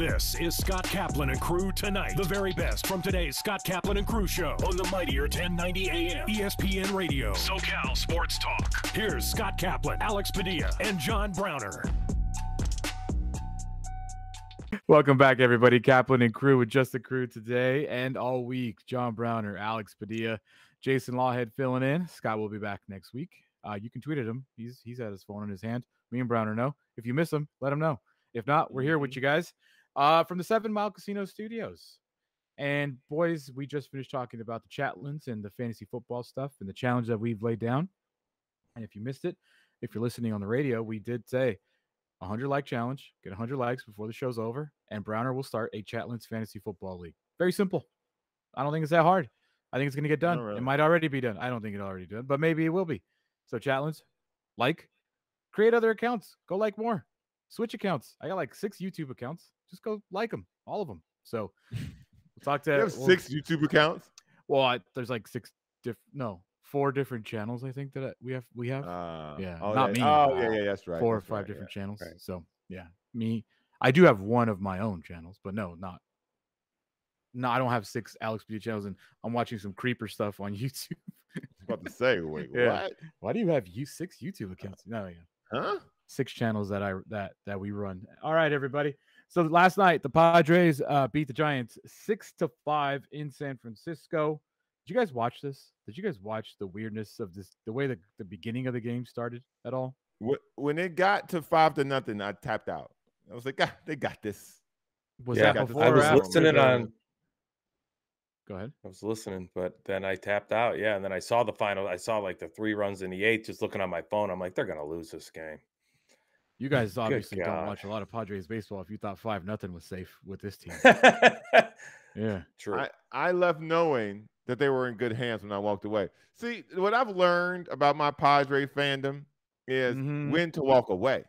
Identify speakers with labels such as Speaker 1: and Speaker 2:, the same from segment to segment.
Speaker 1: This is Scott Kaplan and Crew Tonight. The very best from today's Scott Kaplan and Crew show on the mightier 1090 AM ESPN Radio. SoCal Sports Talk. Here's Scott Kaplan, Alex Padilla, and John Browner.
Speaker 2: Welcome back, everybody. Kaplan and Crew with just the crew today and all week. John Browner, Alex Padilla, Jason Lawhead filling in. Scott will be back next week. You can tweet at him. He's had his phone in his hand. Me and Browner know. If you miss him, let him know. If not, we're here with you guys from the 7 Mile Casino Studios. And boys, we just finished talking about the Chatlins and the fantasy football stuff and the challenge that we've laid down. And if you missed it, if you're listening on the radio, we did say 100 like challenge, get 100 likes before the show's over, and Browner will start a Chatlins Fantasy Football League. Very simple. I don't think it's that hard. I think it's going to get done.
Speaker 3: Really.
Speaker 2: It might already be done. I don't think it's already done, but maybe it will be. So Chatlins, like, create other accounts. Go like more. Switch accounts. I got like 6 YouTube accounts. Just go like them, all of them. So we'll talk to.
Speaker 3: You have 6 YouTube accounts?
Speaker 2: Well, there's like 4 different channels. I think that we have.
Speaker 3: Yeah.
Speaker 2: Not me.
Speaker 3: Oh, yeah, that's right.
Speaker 2: 4 or
Speaker 3: that's
Speaker 2: 5
Speaker 3: right,
Speaker 2: different
Speaker 3: yeah.
Speaker 2: channels.
Speaker 3: Right.
Speaker 2: So yeah, me. I do have one of my own channels, but no, I don't have 6 Alex Padilla channels, and I'm watching some creeper stuff on YouTube.
Speaker 3: I was about to say, wait,
Speaker 2: Yeah.
Speaker 3: what?
Speaker 2: Why do you have 6 YouTube accounts? No, yeah.
Speaker 3: Huh?
Speaker 2: 6 channels that we run. All right, everybody. So last night the Padres beat the Giants 6-5 in San Francisco. Did you guys watch this? Did you guys watch the weirdness of this? The way the beginning of the game started at all?
Speaker 3: When it got to 5-0, I tapped out. I was like, God, they got this.
Speaker 2: Was
Speaker 4: Yeah,
Speaker 2: that before
Speaker 4: I
Speaker 2: or
Speaker 4: was
Speaker 2: after
Speaker 4: listening on.
Speaker 2: Go ahead.
Speaker 4: I was listening, but then I tapped out. Yeah, and then I saw the final. I saw like the 3 runs in the 8th. Just looking on my phone, I'm like, they're gonna lose this game.
Speaker 2: You guys obviously don't
Speaker 4: God.
Speaker 2: watch a lot of Padres baseball if you thought 5-0 was safe with this team. Yeah,
Speaker 4: True.
Speaker 3: I left knowing that they were in good hands when I walked away. See, what I've learned about my Padre fandom is when to walk away.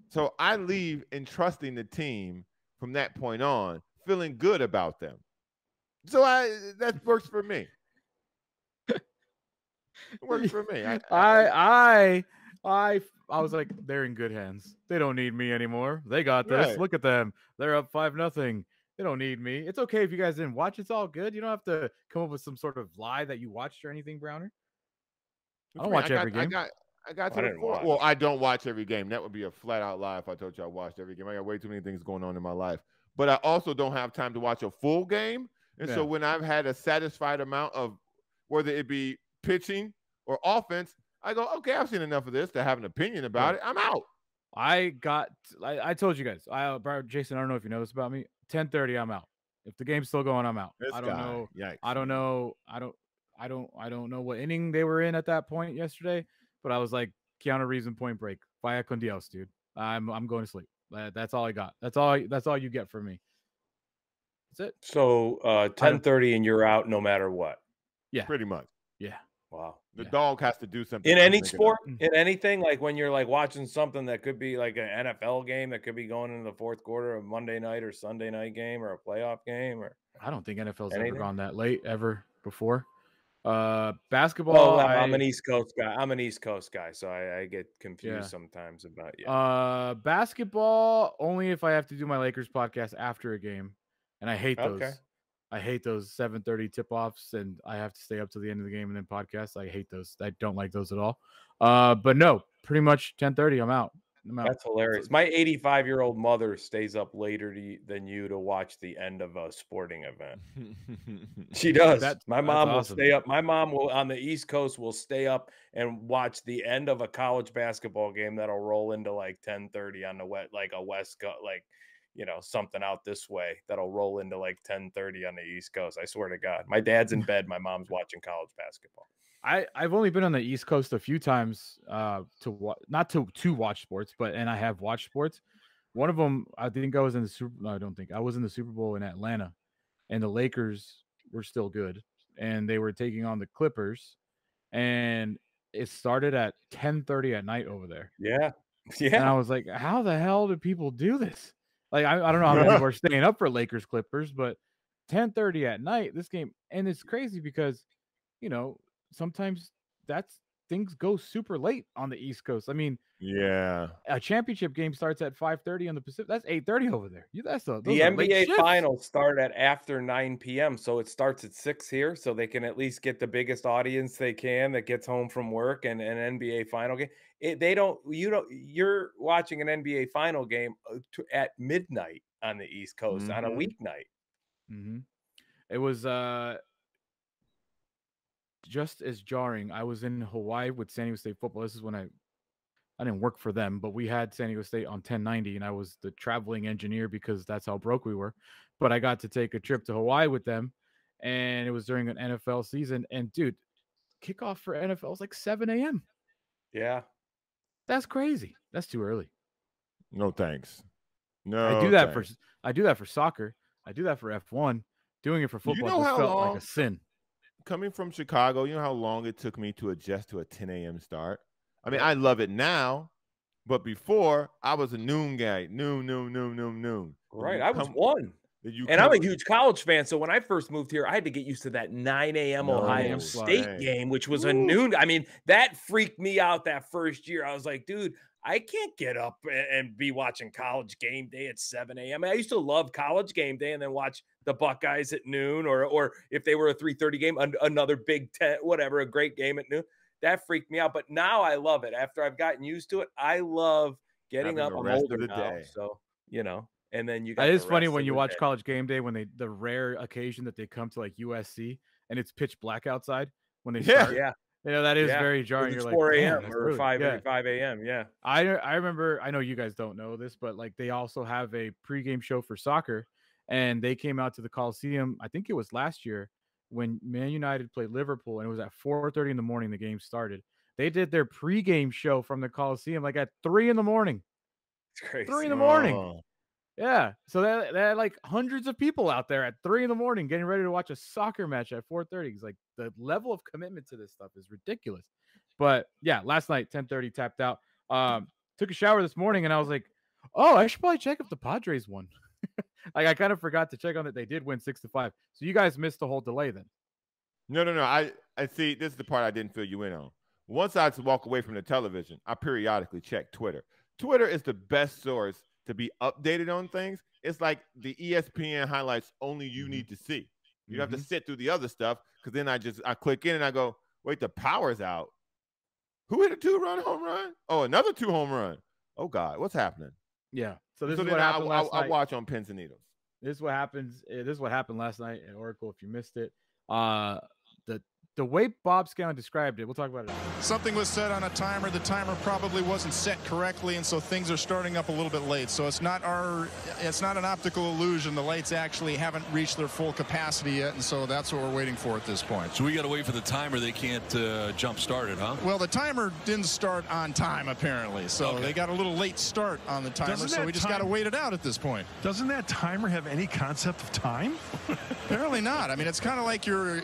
Speaker 3: So I leave entrusting the team from that point on, feeling good about them. So that works for me. It works for me.
Speaker 2: I was like, they're in good hands. They don't need me anymore. They got this.
Speaker 3: Right.
Speaker 2: Look at them. They're up 5-0. They don't need me. It's okay if you guys didn't watch. It's all good. You don't have to come up with some sort of lie that you watched or anything, Browner. I don't watch every game.
Speaker 3: I got to the point. Well, I don't watch every game. That would be a flat out lie if I told you I watched every game. I got way too many things going on in my life. But I also don't have time to watch a full game. And so when I've had a satisfied amount of whether it be pitching or offense, I go, okay, I've seen enough of this to have an opinion about it. I'm out.
Speaker 2: I told you guys. Jason, I don't know if you know this about me. 10:30, I'm out. If the game's still going, I'm out. I don't know.
Speaker 3: Yikes.
Speaker 2: I don't know. I don't know what inning they were in at that point yesterday, but I was like, Keanu Reeves and Point Break. Vaya con Dios, dude. I'm going to sleep. That's all I got. That's all you get from me. That's it.
Speaker 4: So 10:30 and you're out no matter what.
Speaker 2: Yeah.
Speaker 3: Pretty much.
Speaker 2: Yeah.
Speaker 4: Wow.
Speaker 3: The dog has to do something.
Speaker 4: In any sport, in anything, like when you're like watching something that could be like an NFL game that could be going into the 4th quarter of Monday night or Sunday night game or a playoff game, or
Speaker 2: I don't think NFL's
Speaker 4: anything?
Speaker 2: ever gone that late ever before. Basketball.
Speaker 4: Well, I'm an East Coast guy. So I get confused sometimes about
Speaker 2: basketball only if I have to do my Lakers podcast after a game, and I hate those.
Speaker 4: Okay.
Speaker 2: I hate those 7:30 tip-offs, and I have to stay up to the end of the game and then podcast. I hate those. I don't like those at all. But no, pretty much 10:30. I'm out.
Speaker 4: That's hilarious. My 85-year-old mother stays up later than you to watch the end of a sporting event. She does. My mom will stay up. My mom will on the East Coast will stay up and watch the end of a college basketball game that'll roll into like 10:30 on the West Coast, like something out this way that'll roll into like 10:30 on the East Coast. I swear to God, my dad's in bed. My mom's watching college basketball.
Speaker 2: I've only been on the East Coast a few times not to watch sports, and I have watched sports. One of them, I think I was in the Super. No, I don't think I was in the Super Bowl in Atlanta, and the Lakers were still good, and they were taking on the Clippers, and it started at 10:30 at night over there.
Speaker 4: Yeah.
Speaker 2: And I was like, how the hell do people do this? Like, I don't know how many people are staying up for Lakers Clippers, but 10:30 at night, this game, and it's crazy because, sometimes that's things go super late on the East Coast. I mean,
Speaker 3: yeah,
Speaker 2: a championship game starts at 5:30 on the Pacific. That's 8:30 over there.
Speaker 4: The NBA finals start at after 9 p.m. So it starts at 6 here, so they can at least get the biggest audience they can that gets home from work and an NBA final game. You're watching an NBA final game at midnight on the East Coast on a weeknight.
Speaker 2: It was just as jarring. I was in Hawaii with San Diego State football. This is when I didn't work for them, but we had San Diego State on 1090, and I was the traveling engineer because that's how broke we were. But I got to take a trip to Hawaii with them, and it was during an NFL season. And dude, kickoff for NFL is like 7 a.m.
Speaker 4: Yeah,
Speaker 2: that's crazy. That's too early.
Speaker 3: No thanks. No,
Speaker 2: I do that for soccer. I do that for F1. Doing it for football just felt like a sin.
Speaker 3: Coming from Chicago, you know how long it took me to adjust to a 10 a.m. start? I mean, I love it now, but before I was a noon guy. Noon.
Speaker 4: Right. I was one. I'm a huge college fan. So when I first moved here, I had to get used to that 9 a.m. Ohio State game, which was a noon. I mean, that freaked me out that first year. I was like, dude, I can't get up and be watching college game day at 7 a.m. I used to love college game day and then watch the Buckeyes at noon, or if they were a 3:30 game, another Big Ten, whatever, a great game at noon. That freaked me out. But now I love it. After I've gotten used to it, I love getting up. I'm older now, so, and then you got
Speaker 2: it is funny when you watch college game day when the rare occasion that they come to like USC and it's pitch black outside when they start.
Speaker 4: Yeah.
Speaker 2: That is very jarring.
Speaker 4: It's
Speaker 2: You're
Speaker 4: 4
Speaker 2: like,
Speaker 4: a.m. or 5 a.m. Yeah.
Speaker 2: I remember, I know you guys don't know this, but like they also have a pregame show for soccer, and they came out to the Coliseum. I think it was last year when Man United played Liverpool, and it was at 4:30 in the morning. The game started. They did their pregame show from the Coliseum like at 3 in the morning.
Speaker 4: It's crazy.
Speaker 2: 3 in the morning. Yeah. So they had like hundreds of people out there at 3 in the morning getting ready to watch a soccer match at 4:30. It's like the level of commitment to this stuff is ridiculous. But yeah, last night, 10:30 tapped out. Took a shower this morning and I was like, oh, I should probably check if the Padres won. Like I kind of forgot to check on that. They did win 6-5. So you guys missed the whole delay then.
Speaker 3: No. I see. This is the part I didn't fill you in on. Once I walk away from the television, I periodically check Twitter. Twitter is the best source to be updated on things. It's like the ESPN highlights only you need to see. You don't have to sit through the other stuff, because then I click in and I go, wait, the power's out. Who hit a 2-run home run? Oh, another 2 home run. Oh God, what's happening?
Speaker 2: Yeah. So this is what happened last night.
Speaker 3: I watch on pins and needles.
Speaker 2: This is what happens. This is what happened last night at Oracle. If you missed it, the way Bob Scanlon described it, we'll talk about it.
Speaker 5: Something was set on a timer. The timer probably wasn't set correctly, and so things are starting up a little bit late. So it's not an optical illusion. The lights actually haven't reached their full capacity yet, and so that's what we're waiting for at this point.
Speaker 6: So we got to wait for the timer. They can't jump start it, huh?
Speaker 5: Well, the timer didn't start on time, apparently. So they got a little late start on the timer, so we just got to wait it out at this point.
Speaker 7: Doesn't that timer have any concept of time?
Speaker 5: Apparently not. I mean, it's kind of like your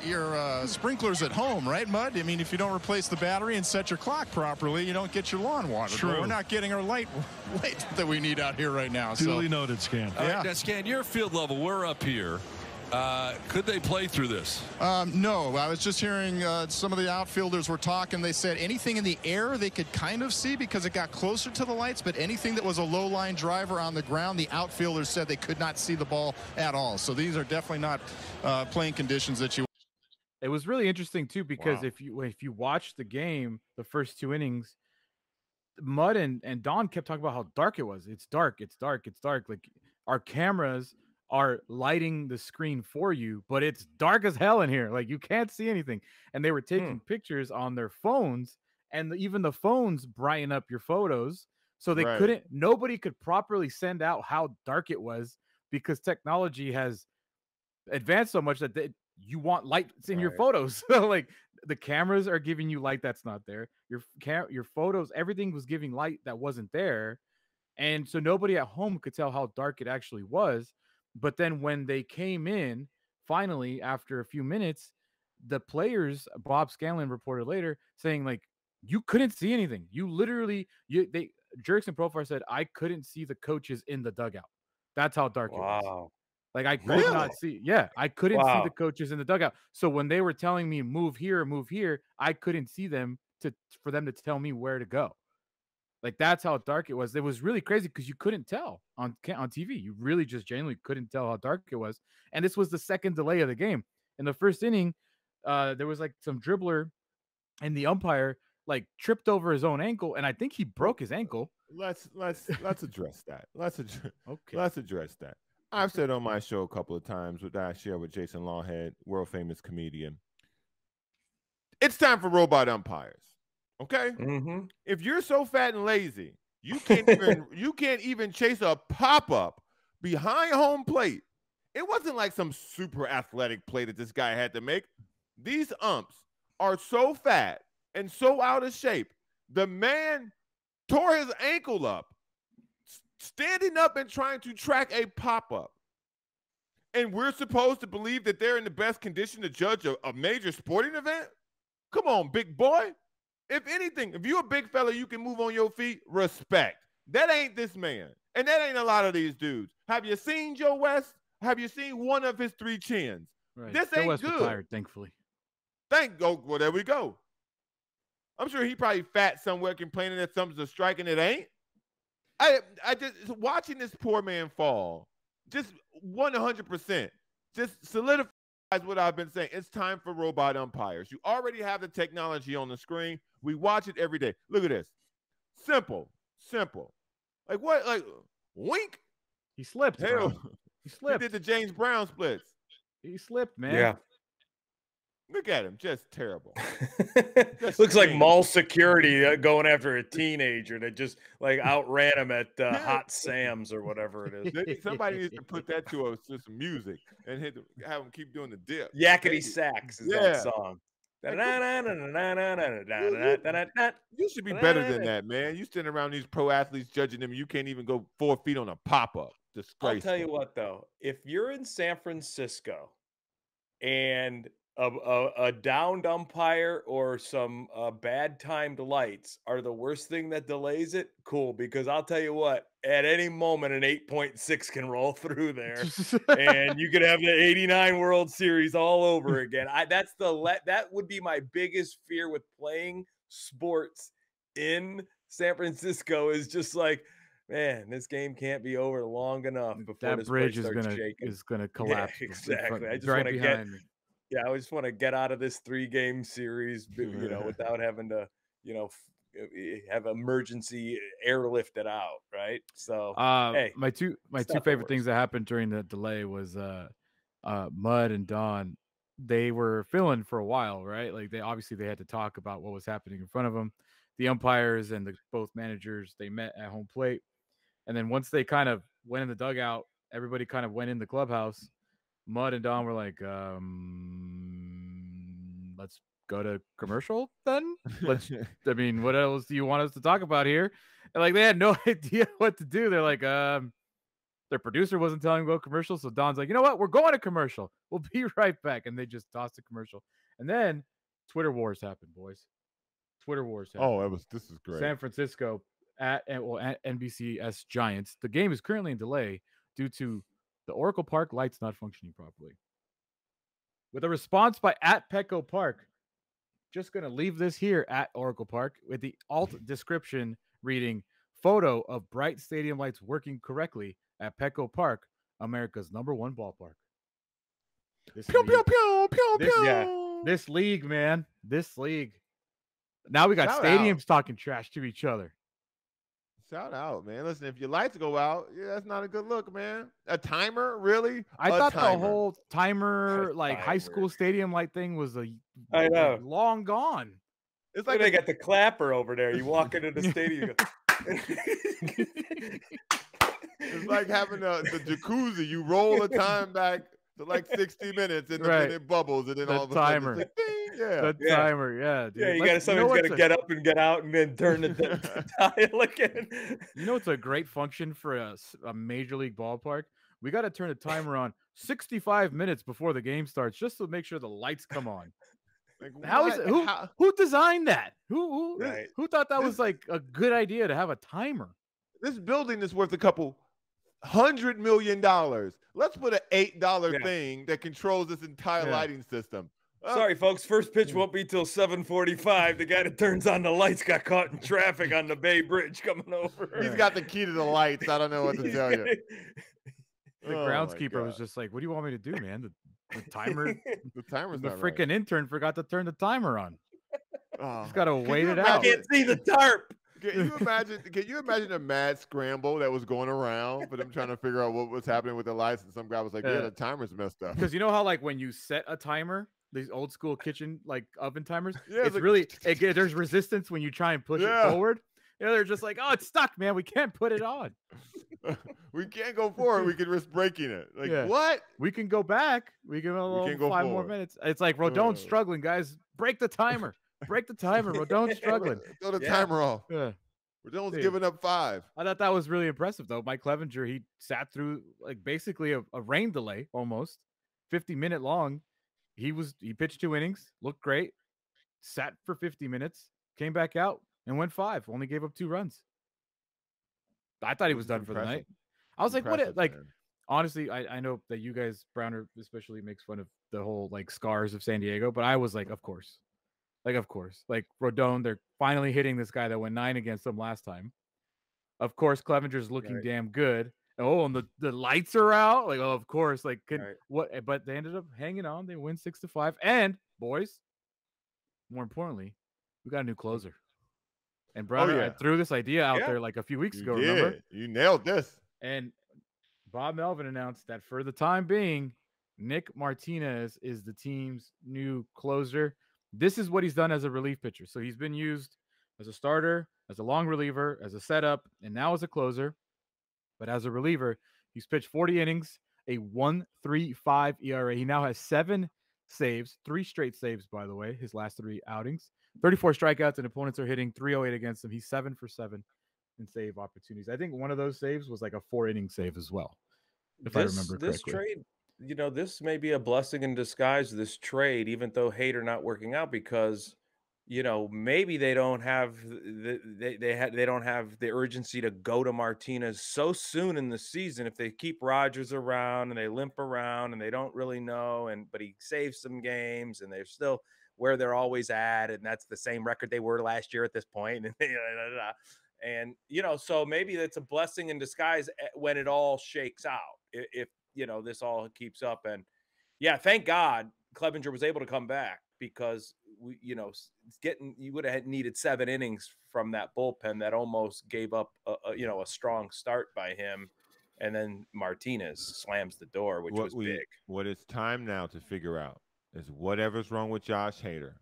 Speaker 5: sprinklers at home, right, Mud? I mean, if you don't replace the battery and set your clock properly, you don't get your lawn watered.
Speaker 7: True.
Speaker 5: But we're not getting our light that we need out here right now.
Speaker 7: Duly noted, Scan.
Speaker 6: All right, now, Scan, your field level, we're up here. Could they play through this?
Speaker 5: No, I was just hearing some of the outfielders were talking. They said anything in the air they could kind of see because it got closer to the lights, but anything that was a low line driver on the ground, the outfielders said they could not see the ball at all. So these are definitely not playing conditions that you.
Speaker 2: It was really interesting too, because if you watch the game, the first 2 innings, Mud and Don kept talking about how dark it was. It's dark. Like our cameras are lighting the screen for you, but it's dark as hell in here. Like you can't see anything. And they were taking pictures on their phones, and even the phones brighten up your photos. So they nobody could properly send out how dark it was, because technology has advanced so much that you want light in your photos. So like the cameras are giving you light that's not there. Your photos, everything was giving light that wasn't there. And so nobody at home could tell how dark it actually was. But then when they came in, finally, after a few minutes, the players, Bob Scanlon reported later, saying like, you couldn't see anything. You literally, Jerks and Profar said, I couldn't see the coaches in the dugout. That's how dark it was. Like I could not see. Yeah, I couldn't see the coaches in the dugout. So when they were telling me move here, I couldn't see them for them to tell me where to go. Like, that's how dark it was. It was really crazy because you couldn't tell on TV. You really just genuinely couldn't tell how dark it was. And this was the second delay of the game. In the first inning, there was like some dribbler, and the umpire like tripped over his own ankle, and I think he broke his ankle.
Speaker 3: Let's address that. Let's address that. I've said on my show a couple of times that I share with Jason Lawhead, world famous comedian. It's time for robot umpires. Okay?
Speaker 4: Mm-hmm.
Speaker 3: If you're so fat and lazy, you can't even chase a pop-up behind home plate. It wasn't like some super athletic play that this guy had to make. These umps are so fat and so out of shape. The man tore his ankle up, standing up and trying to track a pop-up. And we're supposed to believe that they're in the best condition to judge a major sporting event? Come on, big boy. If anything, if you're a big fella, you can move on your feet, respect. That ain't this man. And that ain't a lot of these dudes. Have you seen Joe West? Have you seen one of his three chins?
Speaker 2: Right.
Speaker 3: This
Speaker 2: Joe
Speaker 3: ain't
Speaker 2: West
Speaker 3: good.
Speaker 2: Retired, thankfully.
Speaker 3: Well, there we go. I'm sure he probably fat somewhere complaining that something's a strike and it ain't. I just watching this poor man fall, just 100%, just solidifies what I've been saying. It's time for robot umpires. You already have the technology on the screen. We watch it every day. Look at this. Simple. Like what? Like wink.
Speaker 2: He slipped.
Speaker 3: Hell,
Speaker 2: he slipped.
Speaker 3: He did the James Brown splits.
Speaker 2: He slipped, man.
Speaker 4: Yeah.
Speaker 3: Look at him, just terrible.
Speaker 4: Looks like mall security going after a teenager that just like outran him at Hot Sam's or whatever it is.
Speaker 3: Somebody needs to put that to some music and have him keep doing the dip.
Speaker 4: Yakety Sax is that song.
Speaker 3: You should be better than that, man. You standing around these pro athletes judging them. You can't even go 4 feet on a pop-up. Disgraceful.
Speaker 4: I'll tell you what, though. If you're in San Francisco and a downed umpire or some bad timed lights are the worst thing that delays it, cool, because I'll tell you what, at any moment an 8.6 can roll through there and you could have the 89 World Series all over again. That would be my biggest fear with playing sports in San Francisco, is just like, man, this game can't be over long enough before
Speaker 2: that
Speaker 4: this
Speaker 2: bridge
Speaker 4: is
Speaker 2: gonna collapse.
Speaker 4: Yeah, exactly. I just
Speaker 2: right
Speaker 4: want to
Speaker 2: behind me.
Speaker 4: Yeah, I just want to get out of this 3-game series, without having to, have emergency airlifted out, right? So, hey,
Speaker 2: my two favorite things that happened during the delay was Mud and Don. They were filling for a while, right? Like they had to talk about what was happening in front of them. The umpires and both managers, they met at home plate, and then once they kind of went in the dugout, everybody kind of went in the clubhouse. Mud and Don were like, let's go to commercial then. What else do you want us to talk about here? And like they had no idea what to do. They're like, their producer wasn't telling them to go commercial. So Don's like, you know what? We're going to commercial. We'll be right back. And they just tossed a commercial. And then Twitter wars happened, boys. Twitter wars happened.
Speaker 3: Oh, this is great.
Speaker 2: San Francisco at NBCS Giants. The game is currently in delay due to the Oracle Park lights not functioning properly. With a response by at Petco Park, just going to leave this here at Oracle Park with the alt description reading, photo of bright stadium lights working correctly at Petco Park, America's #1 ballpark.
Speaker 3: Pew, pew, pew, pew, pew.
Speaker 2: Yeah, this league, man. This league. Now we got stadiums talking trash to each other.
Speaker 3: Shout out, man. Listen, if your lights go out, that's not a good look, man. A timer, really?
Speaker 2: I thought the whole timer, high school stadium light thing was long gone.
Speaker 4: It's like they got the clapper over there. You walk into the stadium.
Speaker 3: It's like having the jacuzzi. You roll the time back to like 60 minutes, and then it bubbles, and then all of a sudden it's like, ding.
Speaker 2: The timer, dude.
Speaker 4: Yeah, you got someone's got to get up and get out and then turn the dial again.
Speaker 2: You know what's a great function for a major league ballpark? We got to turn the timer on 65 minutes before the game starts just to make sure the lights come on. Like, who designed that? Who thought that was like a good idea to have a timer?
Speaker 3: This building is worth a couple $100 million. Let's put an $8 thing that controls this entire lighting system.
Speaker 4: Sorry, folks. First pitch won't be till 7:45. The guy that turns on the lights got caught in traffic on the Bay Bridge coming over.
Speaker 3: He's got the key to the lights. I don't know what to tell you.
Speaker 2: The groundskeeper was just like, "What do you want me to do, man? The timer,
Speaker 3: the timer's
Speaker 2: the
Speaker 3: not
Speaker 2: freaking
Speaker 3: right.
Speaker 2: intern forgot to turn the timer on.
Speaker 3: Oh,
Speaker 2: He's got to wait it out.
Speaker 4: I can't see the tarp.
Speaker 3: Can you imagine a mad scramble that was going around for them trying to figure out what was happening with the lights? And some guy was like, "Yeah, the timer's messed up."
Speaker 2: Because you know how like when you set a timer, these old school kitchen like oven timers,
Speaker 3: yeah,
Speaker 2: it's like, really there's resistance when you try and push it forward. They're just like, "Oh, it's stuck, man. We can't put it on.
Speaker 3: We can't go forward. We could risk breaking it." Like what?
Speaker 2: We can go back. We can go 5 more minutes. It's like Rodon's struggling, guys. Break the timer. Break the timer. Rodon's struggling.
Speaker 3: Throw the timer off.
Speaker 2: Yeah.
Speaker 3: Rodon's giving up 5.
Speaker 2: I thought that was really impressive, though. Mike Clevenger, he sat through like basically a rain delay, almost 50-minute long. He pitched 2 innings, looked great, sat for 50 minutes, came back out and went 5. Only gave up 2 runs. I thought he was done for the night. I was like, what? Like, honestly, I know that you guys, Browner especially, makes fun of the whole like scars of San Diego, but I was like, of course. Like Rodon, they're finally hitting this guy that went 9 against them last time. Of course, Clevenger's looking damn good. Oh, and the lights are out. Like, oh, of course. Like, what? But they ended up hanging on. They win 6-5. And boys, more importantly, we got a new closer. And brother, I threw this idea out there like a few weeks ago. Remember?
Speaker 3: You nailed this.
Speaker 2: And Bob Melvin announced that for the time being, Nick Martinez is the team's new closer. This is what he's done as a relief pitcher. So he's been used as a starter, as a long reliever, as a setup, and now as a closer. But as a reliever, he's pitched 40 innings, a 1.35 ERA. He now has 7 saves, 3 straight saves, by the way, his last 3 outings. 34 strikeouts, and opponents are hitting 308 against him. He's 7 for 7 in save opportunities. I think one of those saves was like a 4-inning save as well, if I remember correctly.
Speaker 4: This trade, this may be a blessing in disguise, this trade, even though Hader not working out, because maybe they don't have they don't have the urgency to go to Martinez so soon in the season. If they keep Rogers around and they limp around and they don't really know, but he saves some games and they're still where they're always at, and that's the same record they were last year at this point. And so maybe that's a blessing in disguise when it all shakes out. If this all keeps up, and thank God Clevenger was able to come back, because you would have needed 7 innings from that bullpen that almost gave up a strong start by him, and then Martinez slams the door, which was big.
Speaker 3: What it's time now to figure out is whatever's wrong with Josh Hader,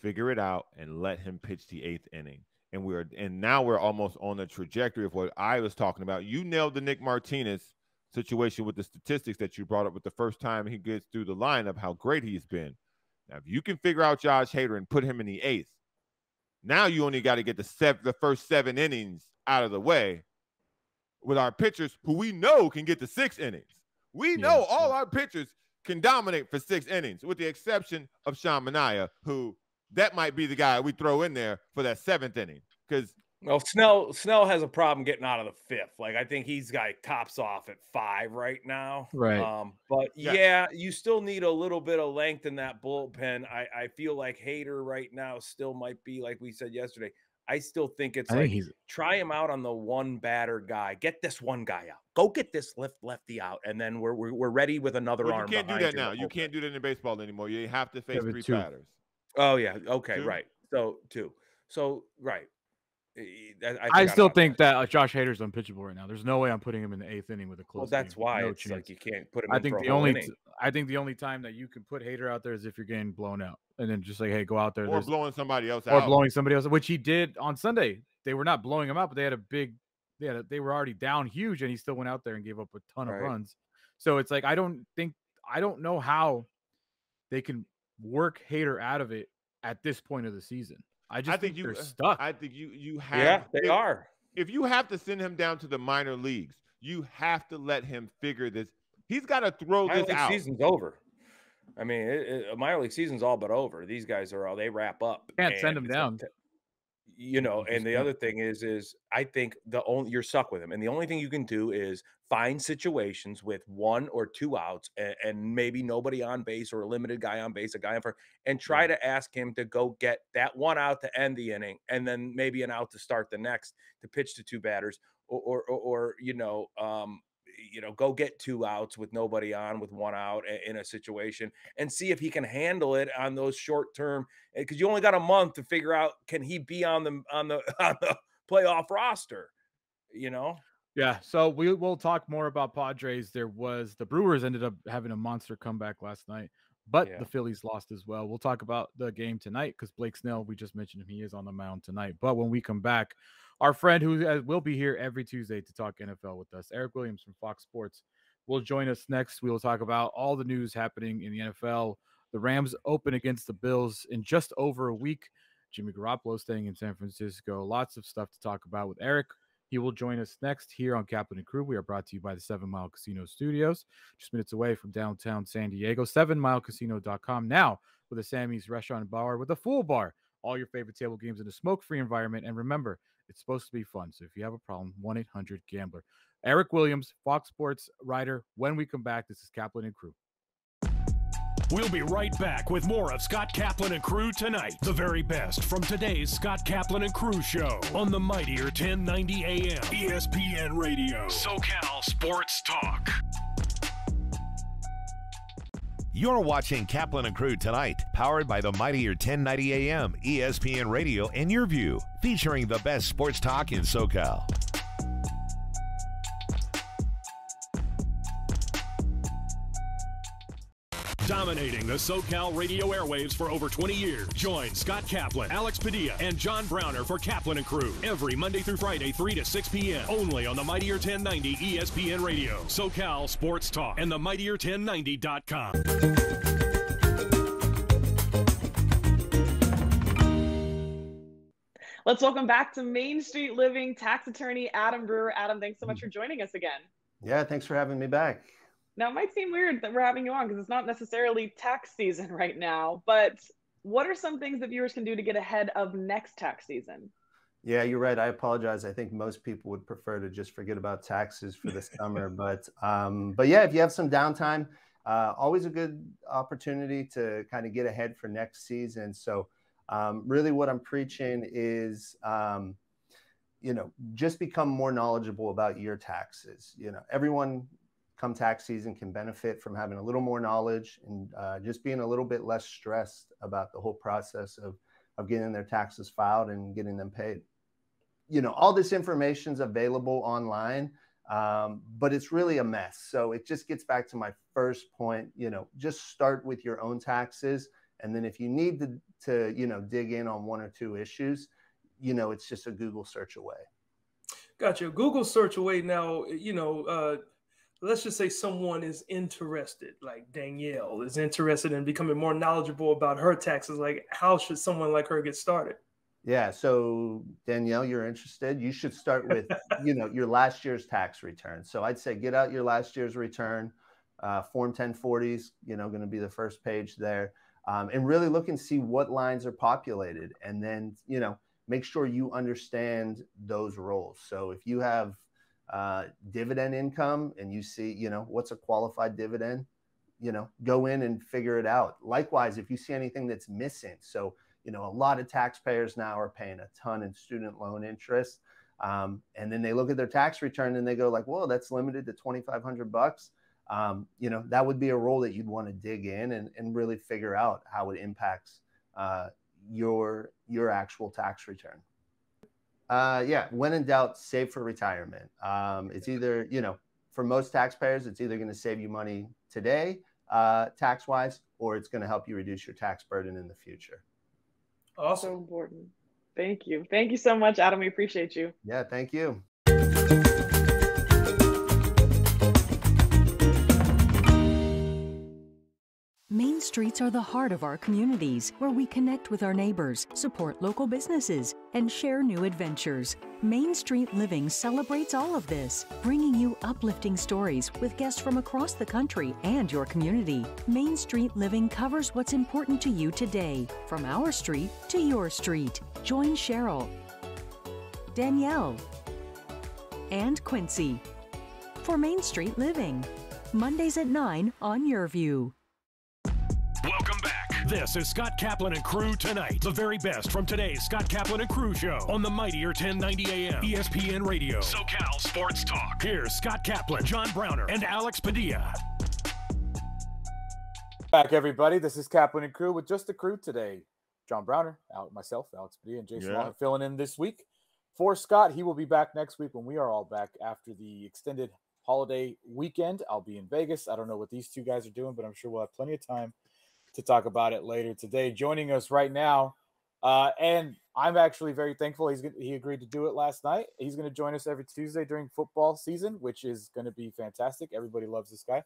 Speaker 3: figure it out and let him pitch the 8th inning. And now we're almost on the trajectory of what I was talking about. You nailed the Nick Martinez situation with the statistics that you brought up with the first time he gets through the lineup, how great he's been. Now, if you can figure out Josh Hader and put him in the 8th, now you only got to get the first 7 innings out of the way with our pitchers, who we know can get to 6 innings. We know all our pitchers can dominate for 6 innings, with the exception of Sean Manaea, who that might be the guy we throw in there for that 7th inning. Because
Speaker 4: Snell has a problem getting out of the 5th. Like, I think he's got tops off at 5 right now.
Speaker 2: Right.
Speaker 4: But you still need a little bit of length in that bullpen. I feel like Hader right now still might be, like we said yesterday, I still think it's try him out on the one batter guy. Get this one guy out. Go get this lefty out, and then we're ready with another arm.
Speaker 3: You can't do that now. You can't do that in baseball anymore. You have to face 3 batters.
Speaker 4: Oh yeah. Okay. 2? Right. So 2. So right.
Speaker 2: I still think that Josh Hader's unpitchable right now. There's no way I'm putting him in the 8th inning with a close.
Speaker 4: Well, that's
Speaker 2: game.
Speaker 4: why it's like you can't put him. I think
Speaker 2: the only time that you can put Hader out there is if you're getting blown out, and then just like, hey, go out there,
Speaker 3: or blowing somebody else out,
Speaker 2: or blowing somebody else, which he did on Sunday. They were not blowing him out, but they had a big, they were already down huge, and he still went out there and gave up a ton of runs. So it's like I don't know how they can work Hader out of it at this point of the season. I think they're stuck.
Speaker 3: I think you have.
Speaker 4: Yeah, they are.
Speaker 3: If you have to send him down to the minor leagues, you have to let him figure this. He's got to throw this out.
Speaker 4: Season's over. I mean, minor league season's all but over. These guys they wrap up.
Speaker 2: Can't send him down.
Speaker 4: And the other thing is I think you're stuck with him. And the only thing you can do is find situations with 1 or 2 outs and maybe nobody on base or a limited guy on base, a guy in front, and try to ask him to go get that 1 out to end the inning and then maybe an out to start the next to pitch to 2 batters or go get 2 outs with nobody on with 1 out in a situation and see if he can handle it on those short term, because you only got a month to figure out, can he be on the playoff roster,
Speaker 2: Yeah, so we will talk more about Padres. The Brewers ended up having a monster comeback last night, but the Phillies lost as well. We'll talk about the game tonight because Blake Snell, we just mentioned him, he is on the mound tonight. But when we come back, our friend who will be here every Tuesday to talk NFL with us, Eric Williams from Fox Sports, will join us next. We will talk about all the news happening in the NFL. The Rams open against the Bills in just over a week. Jimmy Garoppolo staying in San Francisco. Lots of stuff to talk about with Eric. He will join us next here on Kaplan and Crew. We are brought to you by the 7 Mile Casino Studios, just minutes away from downtown San Diego. 7milecasino.com now with a Sammy's Restaurant and Bar with a full bar. All your favorite table games in a smoke-free environment. And remember, it's supposed to be fun. So if you have a problem, 1-800-GAMBLER. Eric Williams, Fox Sports writer. When we come back, this is Kaplan and Crew.
Speaker 1: We'll be right back with more of Scott Kaplan and Crew tonight. The very best from today's Scott Kaplan and Crew show on the mightier 1090 AM ESPN Radio. SoCal Sports Talk.
Speaker 8: You're watching Kaplan and Crew tonight, powered by the mightier 1090 AM ESPN Radio and Your View, featuring the best sports talk in SoCal.
Speaker 1: Dominating the SoCal radio airwaves for over 20 years. Join Scott Kaplan, Alex Padilla, and John Browner for Kaplan and Crew every Monday through Friday, 3 to 6 p.m. only on the mightier 1090 ESPN Radio, SoCal Sports Talk, and the mightier1090.com.
Speaker 9: Let's welcome back to Main Street Living tax attorney Adam Brewer. Adam, thanks so much for joining us again.
Speaker 10: Yeah, thanks for having me back.
Speaker 9: Now, it might seem weird that we're having you on because it's not necessarily tax season right now, but what are some things that viewers can do to get ahead of next tax season?
Speaker 10: Yeah, you're right. I apologize. I think most people would prefer to just forget about taxes for the summer. But yeah, if you have some downtime, always a good opportunity to kind of get ahead for next season. So really what I'm preaching is, just become more knowledgeable about your taxes. Everyone come tax season can benefit from having a little more knowledge and just being a little bit less stressed about the whole process of getting their taxes filed and getting them paid. All this information is available online, but it's really a mess. So it just gets back to my first point, just start with your own taxes. And then if you need to dig in on 1 or 2 issues, it's just a Google search away.
Speaker 11: Gotcha. Google search away. Now, let's just say someone is interested, like Danielle is interested in becoming more knowledgeable about her taxes. Like, how should someone like her get started?
Speaker 10: Yeah. So Danielle, you're interested. You should start with, your last year's tax return. So I'd say get out your last year's return. Form 1040s, going to be the first page there. And really look and see what lines are populated. And then, make sure you understand those roles. So if you have dividend income and you see, what's a qualified dividend, go in and figure it out. Likewise, if you see anything that's missing. So, a lot of taxpayers now are paying a ton in student loan interest. And then they look at their tax return and they go like, whoa, that's limited to $2,500. That would be a role that you'd want to dig in and really figure out how it impacts your actual tax return. Yeah, when in doubt, save for retirement. It's either, for most taxpayers, it's either going to save you money today, tax-wise, or it's going to help you reduce your tax burden in the future.
Speaker 11: Awesome.
Speaker 9: So important. Thank you. Thank you so much, Adam. We appreciate you.
Speaker 10: Yeah, thank you.
Speaker 12: Main streets are the heart of our communities, where we connect with our neighbors, support local businesses, and share new adventures. Main Street Living celebrates all of this, bringing you uplifting stories with guests from across the country and your community. Main Street Living covers what's important to you today, from our street to your street. Join Cheryl, Danielle, and Quincy for Main Street Living. Mondays at 9 on YourView.
Speaker 1: Welcome back. This is Scott Kaplan and Crew Tonight. The very best from today's Scott Kaplan and Crew show on the mightier 1090 AM ESPN Radio. SoCal Sports Talk. Here's Scott Kaplan, John Browner, and Alex Padilla.
Speaker 2: Back, everybody. This is Kaplan and Crew with just the crew today. John Browner, myself, Alex Padilla, and Jason Long filling in this week. For Scott, he will be back next week when we are all back after the extended holiday weekend. I'll be in Vegas. I don't know what these two guys are doing, but I'm sure we'll have plenty of time to talk about it later today. Joining us right now, and I'm actually very thankful he agreed to do it last night. He's going to join us every Tuesday during football season, which is going to be fantastic. Everybody loves this guy.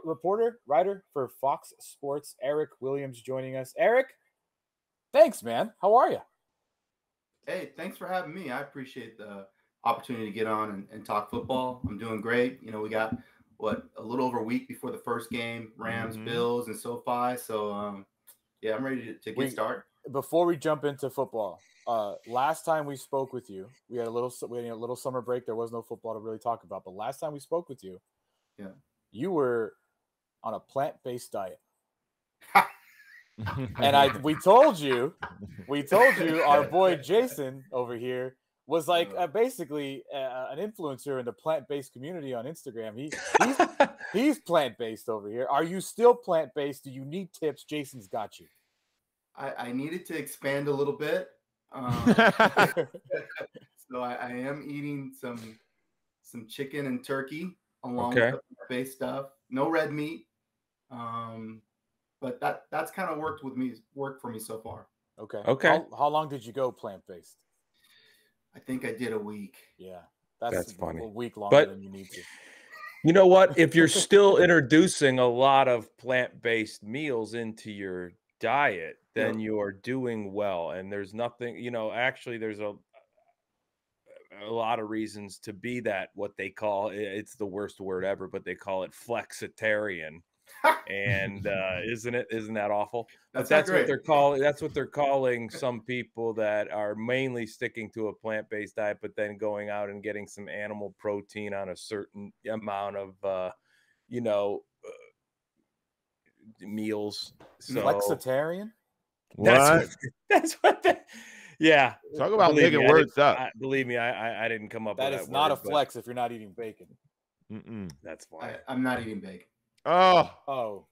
Speaker 2: Reporter, writer for Fox Sports, Eric Williams, joining us. Eric, thanks, man. How are you?
Speaker 13: Hey, thanks for having me. I appreciate the opportunity to get on and talk football. I'm doing great. You know, we got a little over a week before the first game, Rams, Bills, and SoFi. So, I'm ready to get started.
Speaker 2: Before we jump into football, last time we spoke with you, we had a little summer break. There was no football to really talk about. But last time we spoke with you, you were on a plant-based diet. And we told you our boy Jason over here was like basically an influencer in the plant-based community on Instagram. He's plant-based over here. Are you still plant-based? Do you need tips? Jason's got you.
Speaker 13: I needed to expand a little bit. So I am eating some chicken and turkey along with the plant-based stuff. No red meat. But that's kind of worked for me so far.
Speaker 2: Okay. How long did you go plant-based?
Speaker 13: I think I did a week.
Speaker 2: Yeah.
Speaker 4: That's funny.
Speaker 2: A week longer than you need to.
Speaker 4: You know what? If you're still introducing a lot of plant-based meals into your diet, then you are doing well. And there's nothing, actually there's a lot of reasons to be that, what they call, it's the worst word ever, but they call it flexitarian. And isn't that awful? That's what they're calling. That's what they're calling some people that are mainly sticking to a plant-based diet, but then going out and getting some animal protein on a certain amount of, meals. So
Speaker 2: flexitarian.
Speaker 4: That's what.
Speaker 3: Talk about making words up.
Speaker 4: Believe me, I didn't come up with that.
Speaker 2: That is not a flex if you're not eating bacon.
Speaker 4: That's fine.
Speaker 13: I'm not eating bacon.
Speaker 2: Oh!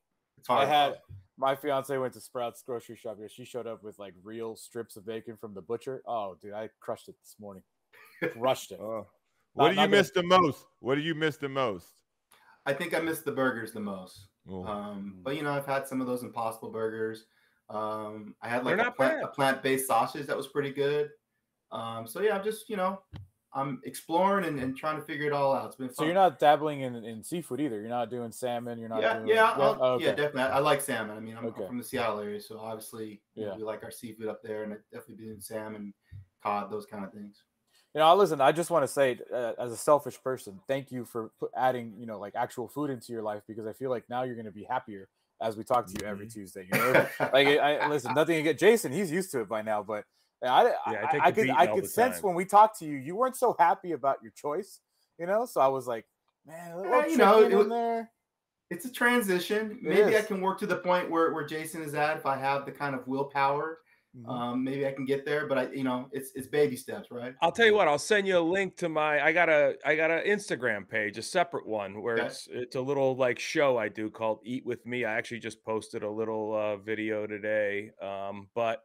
Speaker 2: My fiance went to Sprouts grocery shop here. She showed up with like real strips of bacon from the butcher. Oh, dude, I crushed it this morning. Crushed it.
Speaker 3: What do you miss the most? What do you miss the most?
Speaker 13: I think I miss the burgers the most. But I've had some of those Impossible burgers. I had like a plant-based sausage that was pretty good. I'm just I'm exploring and trying to figure it all out. It's been fun.
Speaker 2: So you're not dabbling in seafood either. You're not doing salmon. You're not doing
Speaker 13: definitely. I like salmon. I mean, I'm from the Seattle area, so obviously we like our seafood up there, and I definitely doing salmon, cod, those kind of things.
Speaker 2: Listen, I just want to say, as a selfish person, thank you for adding, like actual food into your life, because I feel like now you're going to be happier as we talk to you every Tuesday. Listen, nothing against Jason. He's used to it by now, but I could sense when we talked to you, you weren't so happy about your choice, So I was like, man,
Speaker 13: it's a transition. Maybe I can work to the point where Jason is at. If I have the kind of willpower, maybe I can get there. But it's baby steps, right?
Speaker 4: I'll tell you what. I'll send you a link to I got a Instagram page, a separate one where it's a little like show I do called Eat With Me. I actually just posted a little video today, but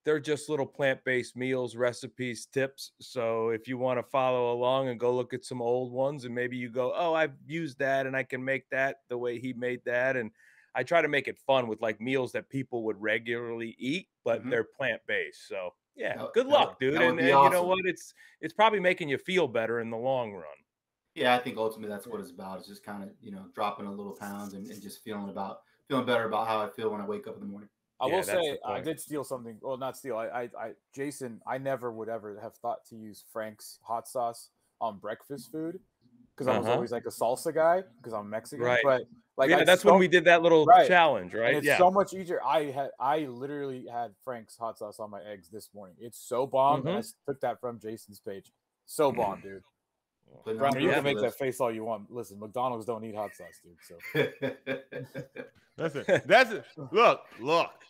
Speaker 4: they're just little plant-based meals, recipes, tips. So if you want to follow along and go look at some old ones, and maybe you go, oh, I've used that and I can make that the way he made that. And I try to make it fun with like meals that people would regularly eat, but they're plant-based. So good luck, dude. And awesome. You know what? It's probably making you feel better in the long run.
Speaker 13: Yeah, I think ultimately that's what it's about. It's just kind of, dropping a little pounds and just feeling better about how I feel when I wake up in the morning.
Speaker 2: I will say I did steal something. Well, not steal. Jason, I never would ever have thought to use Frank's hot sauce on breakfast food, because I was always like a salsa guy because I'm Mexican.
Speaker 4: Right.
Speaker 2: But Like,
Speaker 4: yeah, that's when we did that little challenge, right?
Speaker 2: And it's so much easier. I literally had Frank's hot sauce on my eggs this morning. It's so bomb, and I took that from Jason's page. So bomb, dude. Browner, you can make that face all you want. Listen, McDonald's don't need hot sauce, dude. So
Speaker 3: Listen, look.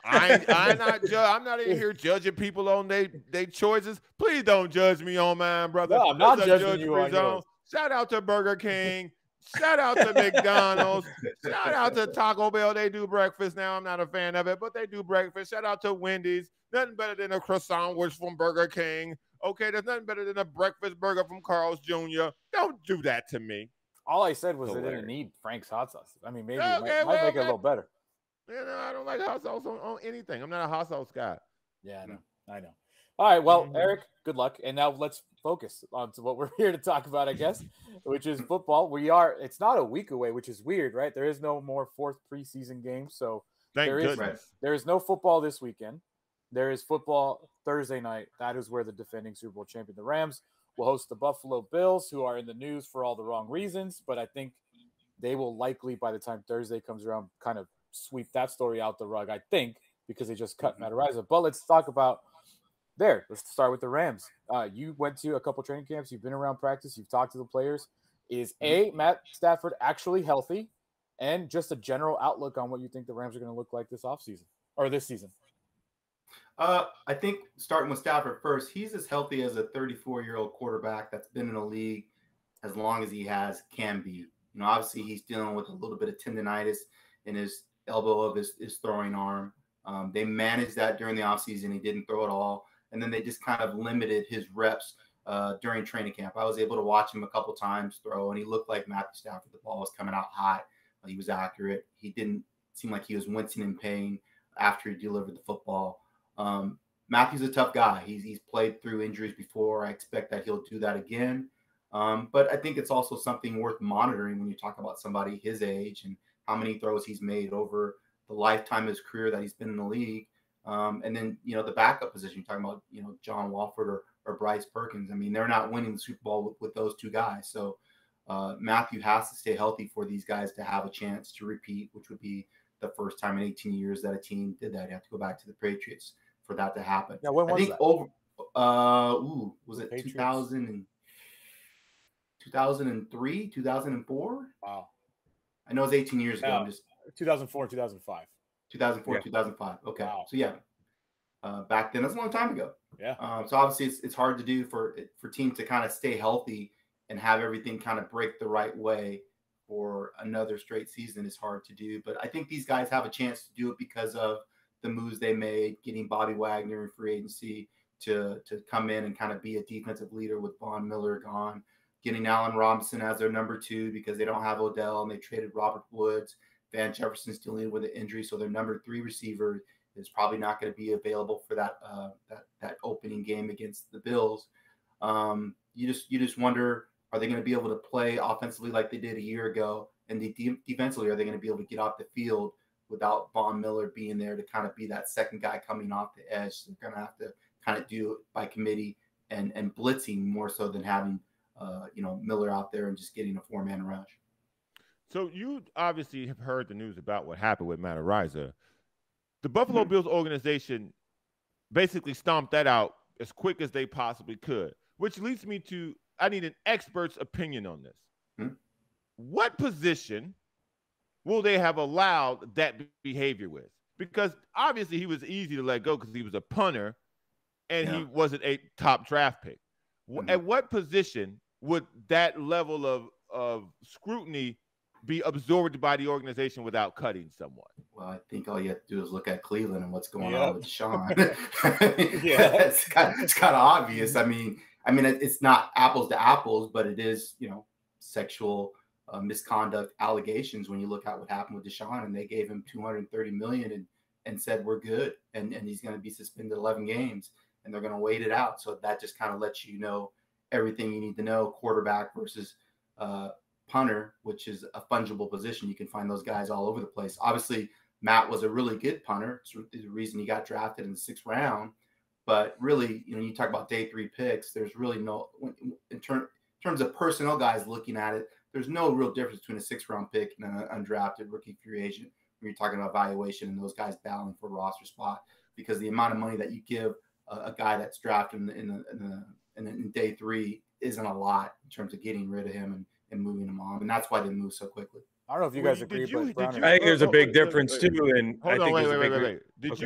Speaker 3: I'm not in here judging people on their choices. Please don't judge me on mine, brother.
Speaker 2: No, I'm not judging you on yours.
Speaker 3: Shout out to Burger King. Shout out to McDonald's. Shout out to Taco Bell. They do breakfast now. I'm not a fan of it, but they do breakfast. Shout out to Wendy's. Nothing better than a croissant sandwich from Burger King. Okay, there's nothing better than a breakfast burger from Carl's Jr. Don't do that to me.
Speaker 2: All I said was they didn't need Frank's hot sauce. I mean, maybe it might make it a little better.
Speaker 3: You know, I don't like hot sauce on anything. I'm not a hot sauce guy.
Speaker 2: Yeah, I know. All right, well, Eric, good luck. And now let's focus on to what we're here to talk about, I guess, which is football. It's not a week away, which is weird, right? There is no more fourth preseason game. So there is no football this weekend. There is football Thursday night. That is where the defending Super Bowl champion, the Rams, will host the Buffalo Bills, who are in the news for all the wrong reasons. But I think they will likely, by the time Thursday comes around, kind of sweep that story out the rug, I think, because they just cut Matt Araiza. But let's talk about let's start with the Rams. You went to a couple training camps. You've been around practice. You've talked to the players. Is Matt Stafford actually healthy? And just a general outlook on what you think the Rams are going to look like this offseason or this season.
Speaker 13: I think starting with Stafford first, he's as healthy as a 34-year-old quarterback that's been in the league as long as he can be. You know, obviously he's dealing with a little bit of tendonitis in his elbow of his throwing arm. They managed that during the offseason. He didn't throw at all. And then they just kind of limited his reps during training camp. I was able to watch him a couple times throw, and he looked like Matthew Stafford. The ball was coming out hot. He was accurate. He didn't seem like he was wincing in pain after he delivered the football. Matthew's a tough guy. He's played through injuries before. I expect that he'll do that again. But I think it's also something worth monitoring when you talk about somebody his age and how many throws he's made over the lifetime of his career that he's been in the league. And then, you know, the backup position, you're talking about, you know, John Walford or Bryce Perkins. I mean, they're not winning the Super Bowl with those two guys. So Matthew has to stay healthy for these guys to have a chance to repeat, which would be the first time in 18 years that a team did that. You have to go back to the Patriots for that to happen.
Speaker 2: Yeah, when was that?
Speaker 13: Was it 2003, 2004?
Speaker 2: Wow.
Speaker 13: I know it's 18 years ago.
Speaker 2: I'm just 2004, 2005.
Speaker 13: 2004, 2005. Okay.
Speaker 2: Wow.
Speaker 13: So yeah, back then, that's a long time ago.
Speaker 2: Yeah.
Speaker 13: So obviously it's hard to do for teams to kind of stay healthy and have everything kind of break the right way for another straight season is hard to do. But I think these guys have a chance to do it because of the moves they made, getting Bobby Wagner in free agency to come in and kind of be a defensive leader with Von Miller gone, getting Allen Robinson as their number 2 because they don't have Odell and they traded Robert Woods. Van Jefferson's dealing with an injury, so their number 3 receiver is probably not going to be available for that opening game against the Bills. You just wonder, are they going to be able to play offensively like they did a year ago, and defensively, are they going to be able to get off the field without Von Miller being there to kind of be that second guy coming off the edge? So they're going to have to kind of do it by committee and blitzing more so than having Miller out there and just getting a 4-man rush.
Speaker 3: So you obviously have heard the news about what happened with Matt Araiza. The Buffalo Bills organization basically stomped that out as quick as they possibly could, which leads me to, I need an expert's opinion on this. What position will they have allowed that behavior with? Because obviously he was easy to let go because he was a punter and he wasn't a top draft pick. At what position would that level of scrutiny be absorbed by the organization without cutting someone?
Speaker 13: Well, I think all you have to do is look at Cleveland and what's going on with Deshaun. It's kind of obvious. I mean, it's not apples to apples, but it is, sexual misconduct allegations when you look at what happened with Deshaun, and they gave him $230 million and said we're good, and he's going to be suspended 11 games, and they're going to wait it out. So that just kind of lets you know everything you need to know. Quarterback versus punter, which is a fungible position. You can find those guys all over the place. Obviously, Matt was a really good punter. It's the reason he got drafted in the 6th round. But really, you talk about day 3 picks, there's really no, in terms of personnel guys looking at it, there's no real difference between a 6th-round pick and an undrafted rookie free agent when you're talking about valuation and those guys battling for a roster spot, because the amount of money that you give a guy that's drafted in day 3 isn't a lot in terms of getting rid of him and moving him on, and that's why they move so quickly.
Speaker 2: I don't know if you guys agree, but
Speaker 4: I think there's a big difference too. And
Speaker 3: hold on, wait.
Speaker 4: Did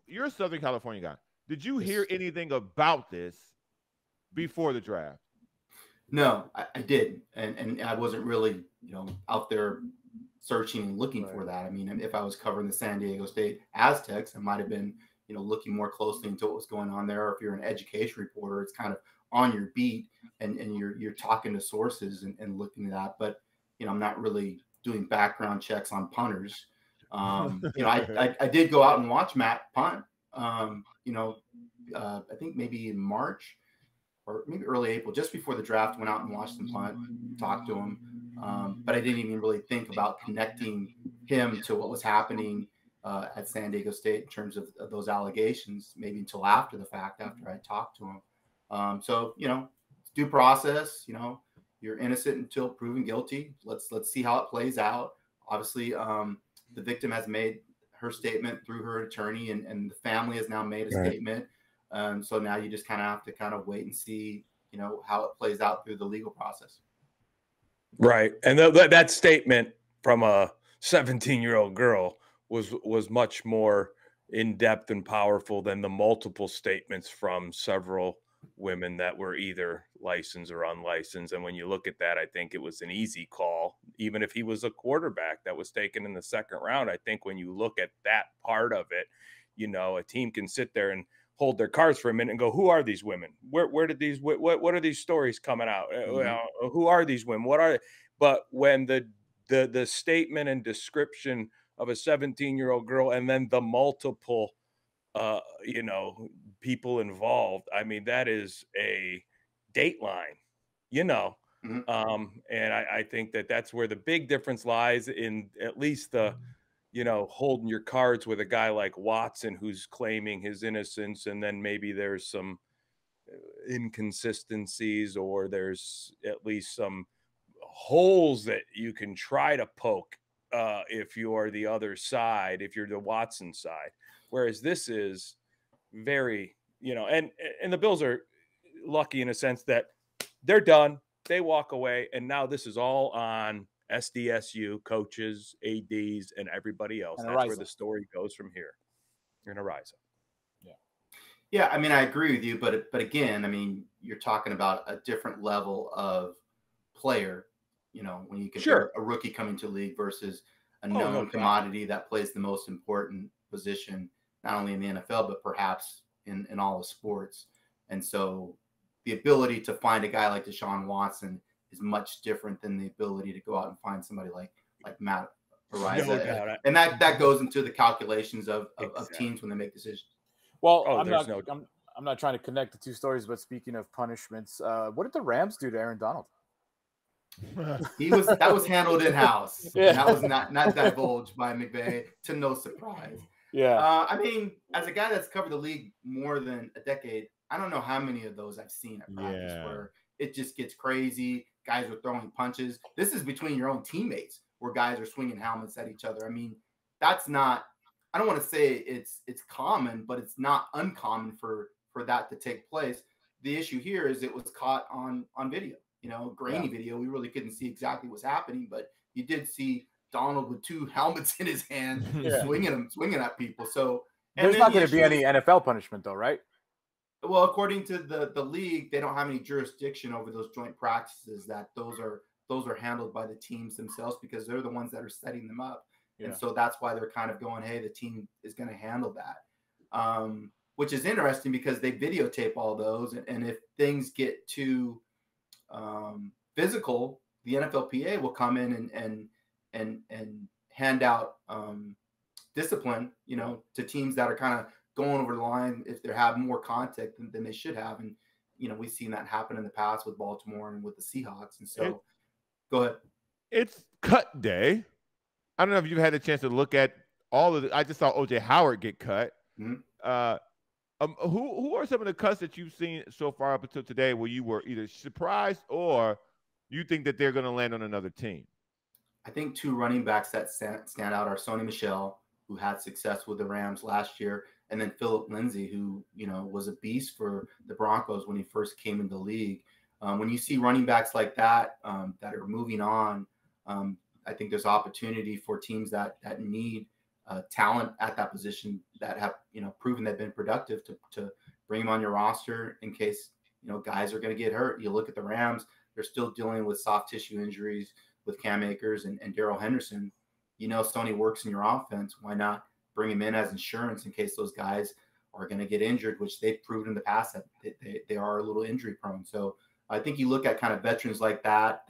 Speaker 3: you're a Southern California guy. Did you hear anything about this before the draft?
Speaker 13: No, I didn't, and I wasn't really, out there searching and looking for that. I mean, if I was covering the San Diego State Aztecs, I might have been, looking more closely into what was going on there. Or if you're an education reporter, it's kind of on your beat and you're talking to sources and looking at that. But I'm not really doing background checks on punters. I did go out and watch Matt punt. I think maybe in March or maybe early April, just before the draft, went out and watched him punt, talked to him. But I didn't even really think about connecting him to what was happening at San Diego State in terms of those allegations, maybe until after the fact, after I talked to him. So, due process, you're innocent until proven guilty. Let's see how it plays out. Obviously, the victim has made her statement through her attorney, and the family has now made a statement. So now you just kind of have to wait and see, how it plays out through the legal process.
Speaker 4: Right. And that statement from a 17-year-old girl was much more in-depth and powerful than the multiple statements from several women that were either licensed or unlicensed. And when you look at that, I think it was an easy call. Even if he was a quarterback that was taken in the 2nd round, I think when you look at that part of it, a team can sit there and hold their cards for a minute and go, who are these women? Where did these, what are these stories coming out? Who are these women? What are they? But when the statement and description of a 17-year-old girl and then the multiple, people involved, I mean, that is a dateline, and I think that's where the big difference lies in at least the, holding your cards with a guy like Watson, who's claiming his innocence, and then maybe there's some inconsistencies or there's at least some holes that you can try to poke if you're the other side, if you're the Watson side. Whereas this is very, and the Bills are lucky in a sense that they're done. They walk away, and now this is all on SDSU coaches, ADs, and everybody else. That's where the story goes from here. In Ariza.
Speaker 13: Yeah, I mean, I agree with you, but again, I mean, you're talking about a different level of player, when you compare a rookie coming to the league versus a known commodity that plays the most important position, not only in the NFL, but perhaps in all of sports. And so the ability to find a guy like Deshaun Watson is much different than the ability to go out and find somebody like Matt Ariza. No doubt. And that goes into the calculations of teams when they make decisions.
Speaker 2: Well, I'm not trying to connect the two stories, but speaking of punishments, what did the Rams do to Aaron Donald?
Speaker 13: That was handled in-house. Yeah. That was not divulged by McVay, to no surprise.
Speaker 2: Yeah.
Speaker 13: I mean, as a guy that's covered the league more than a decade, I don't know how many of those I've seen at practice where it just gets crazy. Guys are throwing punches. This is between your own teammates where guys are swinging helmets at each other. I mean, that's not, I don't want to say it's common, but it's not uncommon for that to take place. The issue here is it was caught on video, grainy video. We really couldn't see exactly what's happening, but you did see Donald with 2 helmets in his hand, swinging at people. So
Speaker 2: there's not going to be any NFL punishment though, right?
Speaker 13: Well, according to the league, they don't have any jurisdiction over those joint practices. That those are handled by the teams themselves because they're the ones that are setting them up. And so that's why they're kind of going, hey, the team is going to handle that, which is interesting because they videotape all those. And if things get too physical, the NFLPA will come in and hand out discipline, to teams that are kind of going over the line if they have more contact than they should have. And, we've seen that happen in the past with Baltimore and with the Seahawks. And so go ahead.
Speaker 3: It's cut day. I don't know if you've had a chance to look at all of I just saw OJ Howard get cut.
Speaker 13: Mm-hmm.
Speaker 3: Who are some of the cuts that you've seen so far up until today where you were either surprised or you think that they're going to land on another team?
Speaker 13: I think two running backs that stand out are Sony Michel, who had success with the Rams last year, and then Phillip Lindsay, who, you know, was a beast for the Broncos when he first came into the league. When you see running backs like that that are moving on, I think there's opportunity for teams that need talent at that position that have, you know, proven they've been productive to bring them on your roster in case, you know, guys are going to get hurt. You look at the Rams, they're still dealing with soft tissue injuries with Cam Akers and Darrell Henderson. You know, Sony works in your offense. Why not bring him in as insurance in case those guys are going to get injured, which they've proven in the past that they are a little injury prone. So I think you look at kind of veterans like that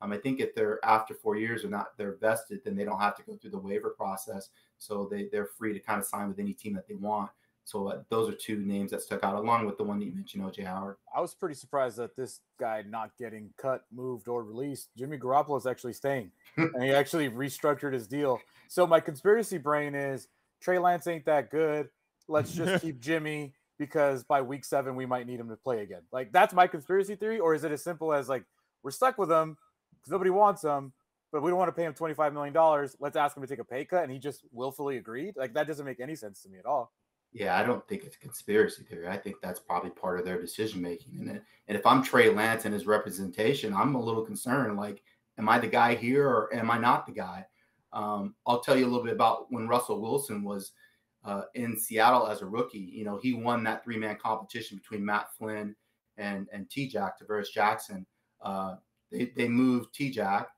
Speaker 13: I think if they're after 4 years or not, they're vested, then they don't have to go through the waiver process. So they're free to kind of sign with any team that they want. So those are two names that stuck out, along with the one that you mentioned, O.J. Howard.
Speaker 2: I was pretty surprised that this guy not getting cut, moved, or released. Jimmy Garoppolo is actually staying, and he actually restructured his deal. So my conspiracy brain is Trey Lance ain't that good. Let's just keep Jimmy because by week 7 we might need him to play again. Like, that's my conspiracy theory, or is it as simple as like we're stuck with him because nobody wants him, but we don't want to pay him $25 million. Let's ask him to take a pay cut, and he just willfully agreed? Like, that doesn't make any sense to me at all.
Speaker 13: Yeah, I don't think it's a conspiracy theory. I think that's probably part of their decision making. And if I'm Trey Lance and his representation, I'm a little concerned. Like, am I the guy here or am I not the guy? I'll tell you a little bit about when Russell Wilson was in Seattle as a rookie. You know, he won that 3-man competition between Matt Flynn and T-Jack, Tavares Jackson. They moved T-Jack.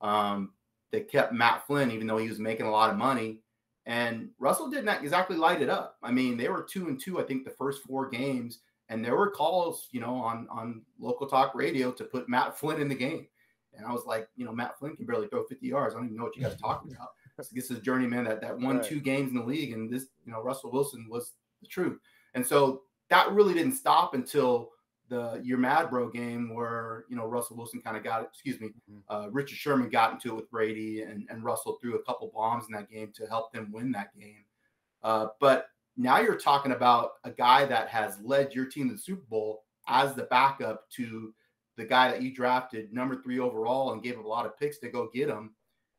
Speaker 13: They kept Matt Flynn, even though he was making a lot of money. And Russell didn't exactly light it up. I mean, they were 2-2, I think, the first 4 games. And there were calls, you know, on local talk radio to put Matt Flynn in the game. And I was like, you know, Matt Flynn can barely throw 50 yards. I don't even know what you guys are talking about. This is journeyman that won 2 games in the league. And this, you know, Russell Wilson was the truth. And so that really didn't stop until the You're Mad Bro game where, you know, Russell Wilson kind of got it, Richard Sherman got into it with Brady and Russell threw a couple bombs in that game to help them win that game. But now you're talking about a guy that has led your team to the Super Bowl as the backup to the guy that you drafted number 3 overall and gave him a lot of picks to go get him.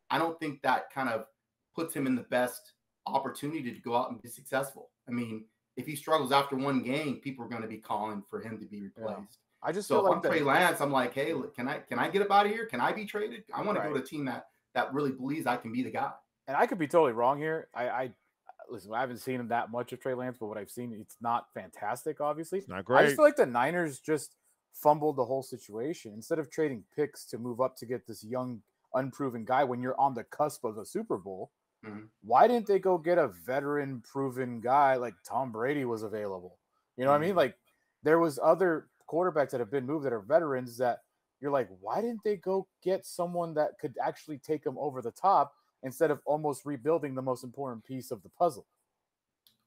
Speaker 13: I don't think that kind of puts him in the best opportunity to go out and be successful. I mean, if he struggles after 1 game, people are going to be calling for him to be replaced. Yeah.
Speaker 2: I just
Speaker 13: so
Speaker 2: feel
Speaker 13: if
Speaker 2: like
Speaker 13: I'm Trey Lance, I'm like, hey, can I get up out of here? Can I be traded? I want to go to a team that really believes I can be the guy.
Speaker 2: And I could be totally wrong here. I listen, I haven't seen him that much of Trey Lance, but what I've seen, it's not fantastic. Obviously,
Speaker 3: it's not great.
Speaker 2: I just feel like the Niners just fumbled the whole situation. Instead of trading picks to move up to get this young, unproven guy when you're on the cusp of a Super Bowl. Why didn't they go get a veteran proven guy like Tom Brady was available? You know what I mean? Like, there was other quarterbacks that have been moved that are veterans that you're like, why didn't they go get someone that could actually take them over the top instead of almost rebuilding the most important piece of the puzzle?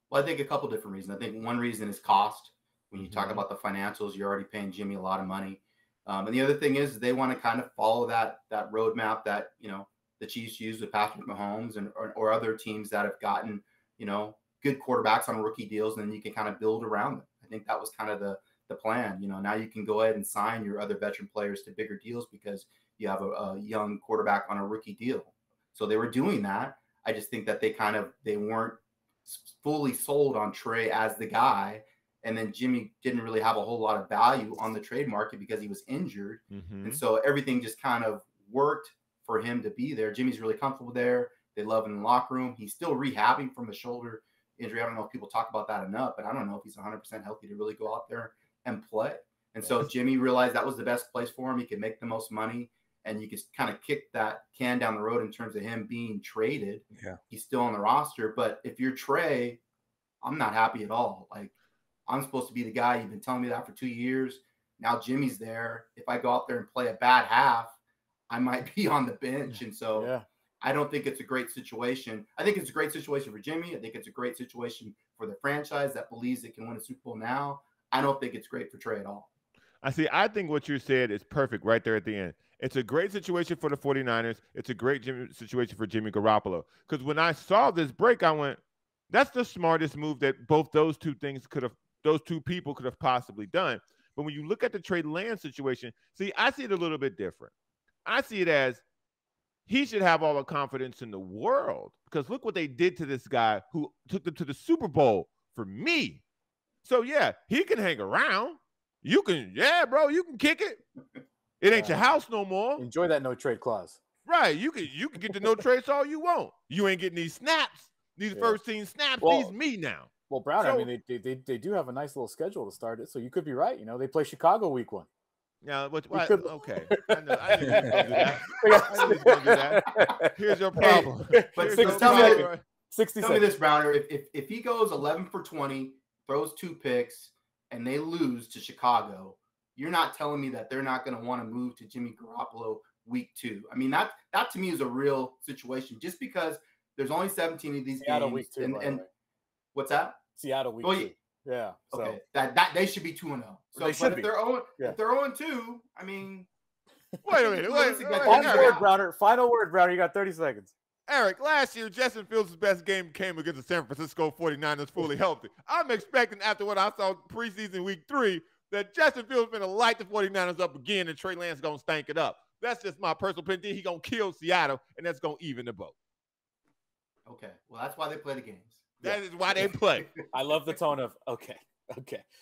Speaker 13: Well, I think a couple different reasons. I think one reason is cost. When you talk about the financials, you're already paying Jimmy a lot of money. And the other thing is they want to kind of follow that roadmap that, you know, the Chiefs use with Patrick Mahomes or other teams that have gotten, you know, good quarterbacks on rookie deals, and then you can kind of build around them. I think that was kind of the plan. You know, now you can go ahead and sign your other veteran players to bigger deals because you have a young quarterback on a rookie deal. So they were doing that. I just think that they weren't fully sold on Trey as the guy. And then Jimmy didn't really have a whole lot of value on the trade market because he was injured. And so everything just kind of worked for him to be there. Jimmy's really comfortable there. They love him in the locker room. He's still rehabbing from a shoulder injury. I don't know if people talk about that enough, but I don't know if he's 100% healthy to really go out there and play. And so Jimmy realized that was the best place for him. He could make the most money, and you could kind of kick that can down the road in terms of him being traded.
Speaker 2: Yeah.
Speaker 13: He's still on the roster. But if you're Trey, I'm not happy at all. Like, I'm supposed to be the guy. You've been telling me that for 2 years. Now Jimmy's there. If I go out there and play a bad half, I might be on the bench. And so I don't think it's a great situation. I think it's a great situation for Jimmy. I think it's a great situation for the franchise that believes it can win a Super Bowl now. I don't think it's great for Trey at all.
Speaker 3: I think what you said is perfect right there at the end. It's a great situation for the 49ers. It's a great situation for Jimmy Garoppolo. Because when I saw this break, I went, that's the smartest move that both those two people could have possibly done. But when you look at the Trey Lance situation, see, I see it a little bit different. I see it as he should have all the confidence in the world, because look what they did to this guy who took them to the Super Bowl for me. So, yeah, he can hang around. You can, yeah, bro, you can kick it. It ain't your house no more.
Speaker 14: Enjoy that no trade clause.
Speaker 3: Right. You can get the no trades all you want. You ain't getting these snaps, these first team snaps. These me now.
Speaker 14: Well, Brown, I mean, they do have a nice little schedule to start it, so you could be right. You know, they play Chicago week 1.
Speaker 3: Yeah, but okay. I knew you was gonna do that. I knew you was gonna do that. Here's your problem.
Speaker 13: But tell me this, Browner. If he goes 11 for 20, throws 2 picks, and they lose to Chicago, you're not telling me that they're not going to want to move to Jimmy Garoppolo week 2. I mean, that to me is a real situation. Just because there's only 17 of these
Speaker 14: Seattle
Speaker 13: games,
Speaker 14: week 2,
Speaker 13: and what's that?
Speaker 14: Seattle week 2. Yeah. So.
Speaker 13: Okay. That they should be 2-0. So
Speaker 14: if they're
Speaker 13: 0-2, I mean,
Speaker 3: wait a minute.
Speaker 14: Final word, Browner. You got 30 seconds.
Speaker 3: Eric, last year, Justin Fields' best game came against the San Francisco 49ers fully healthy. I'm expecting, after what I saw preseason week 3, that Justin Fields is going to light the 49ers up again and Trey Lance is going to stank it up. That's just my personal opinion. He's going to kill Seattle, and that's going to even the boat.
Speaker 13: Okay. Well, that's why they play the games.
Speaker 3: That is why they play.
Speaker 14: I love the tone of, okay.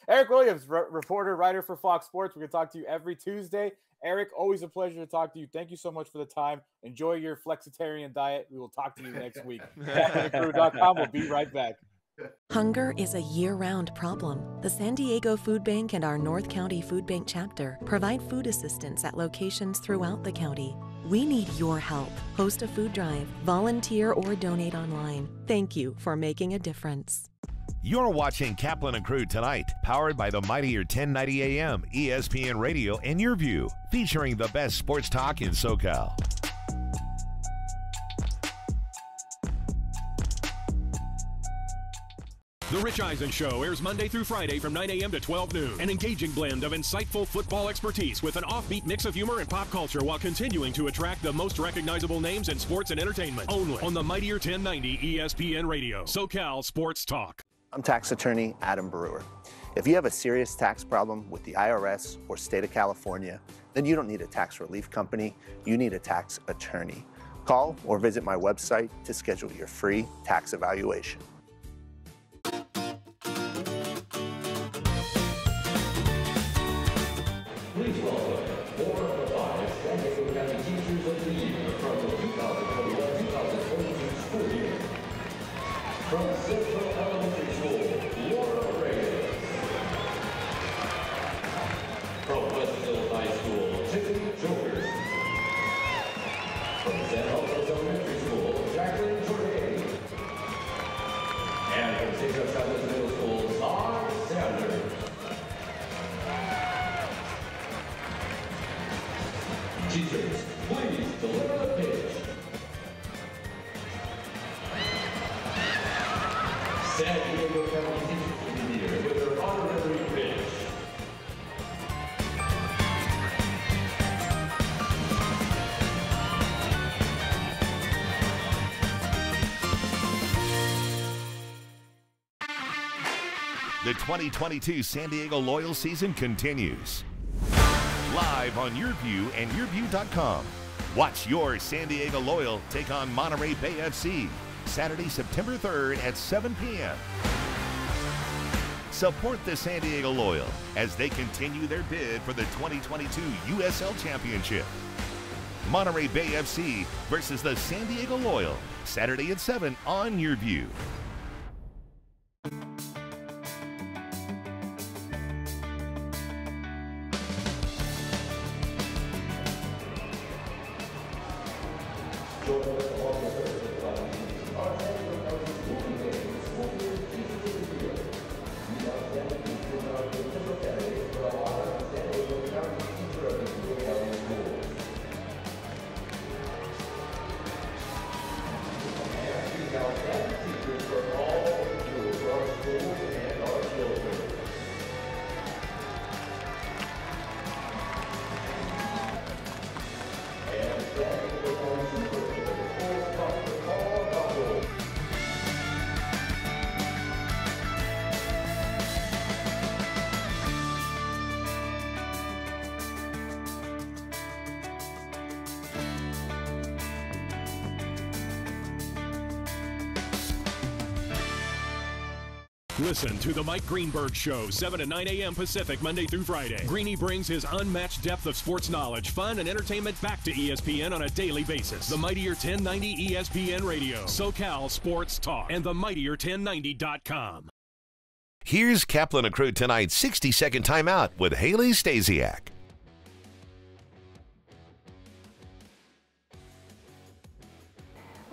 Speaker 14: Eric Williams, reporter, writer for Fox Sports. We're going to talk to you every Tuesday. Eric, always a pleasure to talk to you. Thank you so much for the time. Enjoy your flexitarian diet. We will talk to you next week. CaptainCrew.com. We'll be right back.
Speaker 15: Hunger is a year-round problem. The San Diego Food Bank and our North County Food Bank chapter provide food assistance at locations throughout the county. We need your help. Host a food drive, volunteer, or donate online. Thank you for making a difference.
Speaker 8: You're watching Kaplan and Crew tonight, powered by the mightier 1090 AM, ESPN Radio, and Your View, featuring the best sports talk in SoCal.
Speaker 1: The Rich Eisen Show airs Monday through Friday from 9 a.m. to 12 noon. An engaging blend of insightful football expertise with an offbeat mix of humor and pop culture while continuing to attract the most recognizable names in sports and entertainment. Only on the mightier 1090 ESPN Radio, SoCal Sports Talk.
Speaker 16: I'm tax attorney Adam Brewer. If you have a serious tax problem with the IRS or state of California, then you don't need a tax relief company, you need a tax attorney. Call or visit my website to schedule your free tax evaluation.
Speaker 17: Please welcome 4 of the 5 San Diego County Teachers of the Year from the 2021-2022 school year. From Central Elementary School, Laura Reyes. From Westville High School, Tiffany Jokers. From San Jose Elementary School, Jacqueline Jordan. And from St. Joe Chavez Middle School, Todd Sanders. Teachers, please deliver the pitch. San Diego County Teachers of the Year with their honorary pitch.
Speaker 8: The 2022 San Diego Loyal season continues. Live on Your View and YourView.com. Watch your San Diego Loyal take on Monterey Bay FC Saturday, September 3rd at 7 p.m. Support the San Diego Loyal as they continue their bid for the 2022 USL Championship. Monterey Bay FC versus the San Diego Loyal, Saturday at 7 on Your View.
Speaker 1: Listen to the Mike Greenberg Show, 7 to 9 a.m. Pacific, Monday through Friday. Greeny brings his unmatched depth of sports knowledge, fun, and entertainment back to ESPN on a daily basis. The Mightier 1090 ESPN Radio, SoCal Sports Talk, and the Mightier1090.com.
Speaker 8: Here's Kaplan and Crew tonight's 60-second timeout with Haley Stasiak.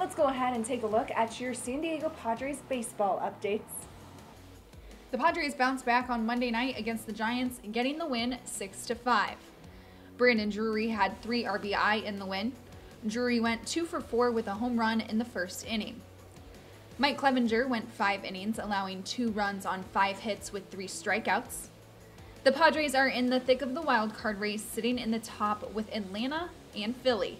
Speaker 18: Let's go ahead and take a look at your San Diego Padres baseball updates.
Speaker 19: The Padres bounced back on Monday night against the Giants, getting the win 6-5. Brandon Drury had 3 RBI in the win. Drury went 2 for 4 with a home run in the first inning. Mike Clevenger went 5 innings, allowing 2 runs on 5 hits with 3 strikeouts. The Padres are in the thick of the wild card race, sitting in the top with Atlanta and Philly.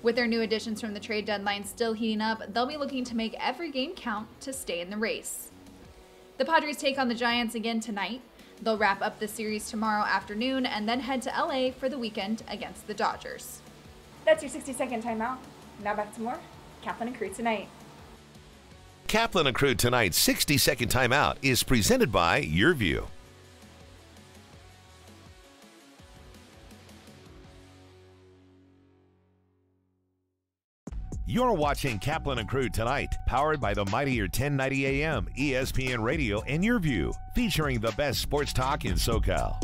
Speaker 19: With their new additions from the trade deadline still heating up, they'll be looking to make every game count to stay in the race. The Padres take on the Giants again tonight. They'll wrap up the series tomorrow afternoon and then head to LA for the weekend against the Dodgers.
Speaker 18: That's your 60-second timeout. Now back to more Kaplan and Crew tonight.
Speaker 8: Kaplan and Crew tonight's 60-second timeout is presented by Your View. You're watching Kaplan and Crew tonight, powered by the Mightier 1090 AM, ESPN Radio, and Your View, featuring the best sports talk in SoCal.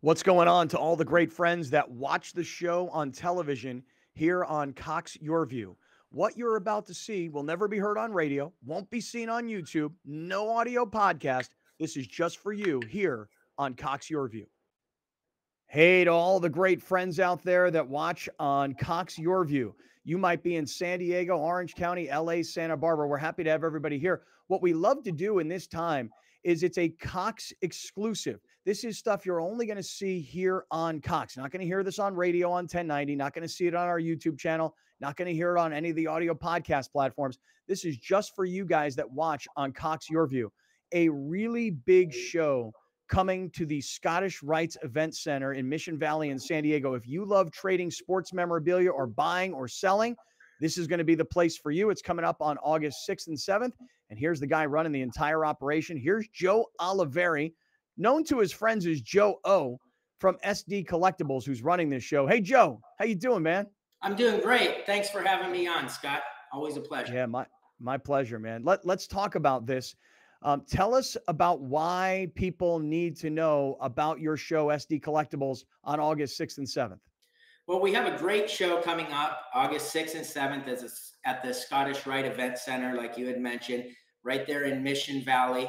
Speaker 20: What's going on to all the great friends that watch the show on television here on Cox Your View? What you're about to see will never be heard on radio, won't be seen on YouTube, no audio podcast. This is just for you here on Cox Your View. Hey to all the great friends out there that watch on Cox Your View. You might be in San Diego, Orange County, LA, Santa Barbara. We're happy to have everybody here. What we love to do in this time is it's a Cox exclusive. This is stuff you're only going to see here on Cox. Not going to hear this on radio on 1090. Not going to see it on our YouTube channel. Not going to hear it on any of the audio podcast platforms. This is just for you guys that watch on Cox Your View. A really big show coming to the Scottish Rites Event Center in Mission Valley in San Diego. If you love trading sports memorabilia or buying or selling, this is going to be the place for you. It's coming up on August 6th and 7th. And here's the guy running the entire operation. Here's Joe Oliveri, known to his friends as Joe O from SD Collectibles, who's running this show. Hey, Joe, how you doing, man?
Speaker 21: I'm doing great. Thanks for having me on, Scott. Always a pleasure.
Speaker 20: Yeah, my pleasure, man. Let's talk about this. Tell us about why people need to know about your show, SD Collectibles, on August 6th and 7th.
Speaker 21: Well, we have a great show coming up August 6th and 7th at the Scottish Rite Event Center, like you had mentioned, right there in Mission Valley.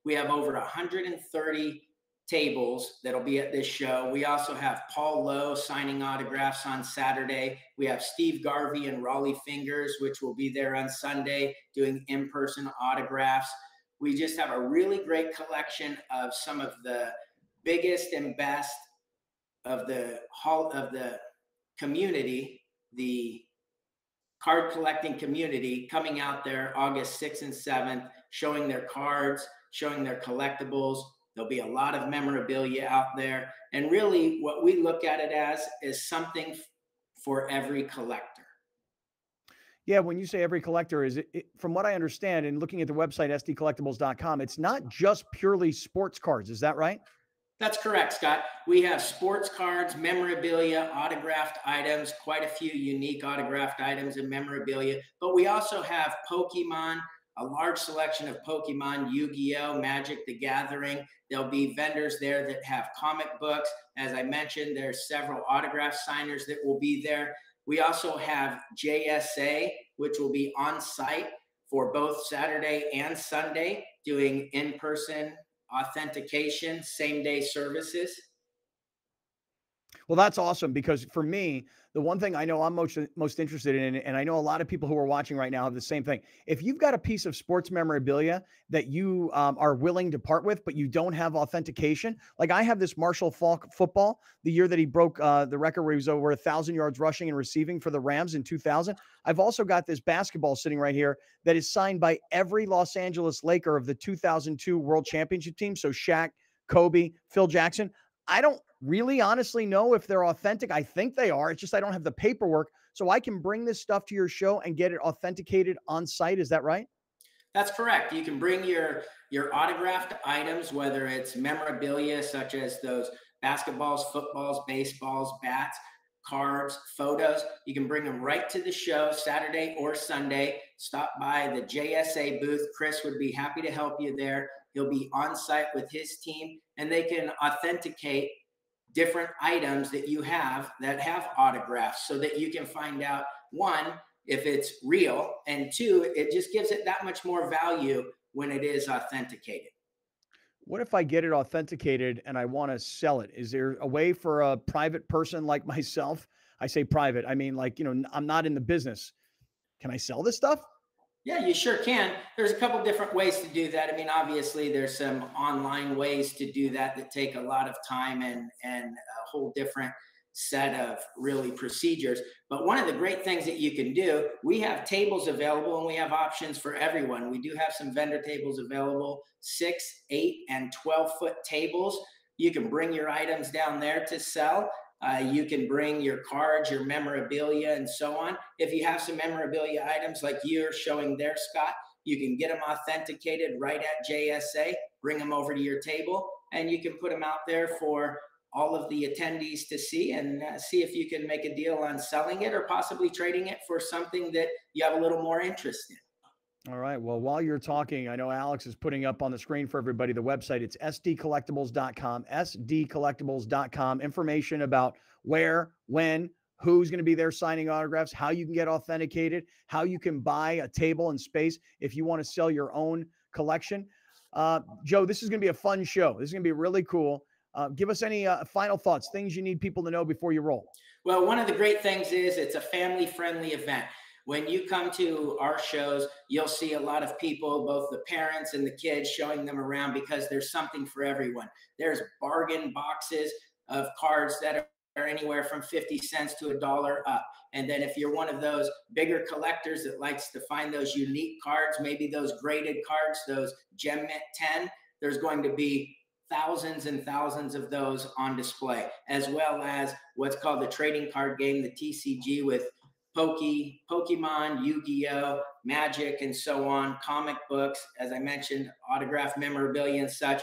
Speaker 21: We have over 130 tables that'll be at this show. We also have Paul Lowe signing autographs on Saturday. We have Steve Garvey and Raleigh Fingers, which will be there on Sunday doing in-person autographs. We just have a really great collection of some of the biggest and best of the community, the card collecting community, coming out there August 6th and 7th, showing their cards, showing their collectibles. There'll be a lot of memorabilia out there. And really what we look at it as is something for every collector.
Speaker 20: Yeah, when you say every collector, is it from what I understand and looking at the website, sdcollectibles.com, it's not just purely sports cards. Is that right?
Speaker 21: That's correct, Scott. We have sports cards, memorabilia, autographed items, quite a few unique autographed items and memorabilia. But we also have Pokemon, a large selection of Pokemon, Yu-Gi-Oh!, Magic the Gathering. There'll be vendors there that have comic books. As I mentioned, there's several autograph signers that will be there. We also have JSA, which will be on site for both Saturday and Sunday, doing in-person authentication, same-day services.
Speaker 20: Well, that's awesome, because for me, the one thing I know I'm most interested in, and I know a lot of people who are watching right now have the same thing. If you've got a piece of sports memorabilia that you are willing to part with, but you don't have authentication, like I have this Marshall Faulk football, the year that he broke the record where he was over 1,000 yards rushing and receiving for the Rams in 2000. I've also got this basketball sitting right here that is signed by every Los Angeles Laker of the 2002 World Championship team. So Shaq, Kobe, Phil Jackson. I don't really honestly know if they're authentic. I think they are. It's just I don't have the paperwork. So I can bring this stuff to your show and get it authenticated on site. Is that right?
Speaker 21: That's correct. You can bring your autographed items, whether it's memorabilia such as those basketballs, footballs, baseballs, bats, cards, photos. You can bring them right to the show Saturday or Sunday. Stop by the JSA booth. Chris would be happy to help you there. He'll be on site with his team, and they can authenticate different items that you have that have autographs so that you can find out, one, if it's real, and two, it just gives it that much more value when it is authenticated.
Speaker 20: What if I get it authenticated and I want to sell it? Is there a way for a private person like myself? I say private, I mean, like, I'm not in the business. Can I sell this stuff?
Speaker 21: Yeah, you sure can. There's a couple different ways to do that. I mean, obviously there's some online ways to do that take a lot of time and a whole different set of really procedures. But one of the great things that you can do, we have tables available and we have options for everyone. We do have some vendor tables available, 6, 8, and 12-foot tables. You can bring your items down there to sell. You can bring your cards, your memorabilia, and so on. If you have some memorabilia items like you're showing there, Scott, you can get them authenticated right at JSA, bring them over to your table, and you can put them out there for all of the attendees to see and see if you can make a deal on selling it or possibly trading it for something that you have a little more interest in.
Speaker 20: All right. Well, while you're talking, I know Alex is putting up on the screen for everybody the website. It's sdcollectibles.com, sdcollectibles.com. Information about where, when, who's going to be there signing autographs, how you can get authenticated, how you can buy a table and space if you want to sell your own collection. Joe, this is going to be a fun show. This is going to be really cool. Give us any final thoughts, things you need people to know before you roll.
Speaker 21: Well, one of the great things is it's a family-friendly event. When you come to our shows, you'll see a lot of people, both the parents and the kids, showing them around because there's something for everyone. There's bargain boxes of cards that are anywhere from 50 cents to $1 up. And then if you're one of those bigger collectors that likes to find those unique cards, maybe those graded cards, those Gem Mint 10, there's going to be thousands and thousands of those on display, as well as what's called the trading card game, the TCG, with Pokemon, Yu-Gi-Oh, Magic, and so on, comic books, as I mentioned, autographed memorabilia and such.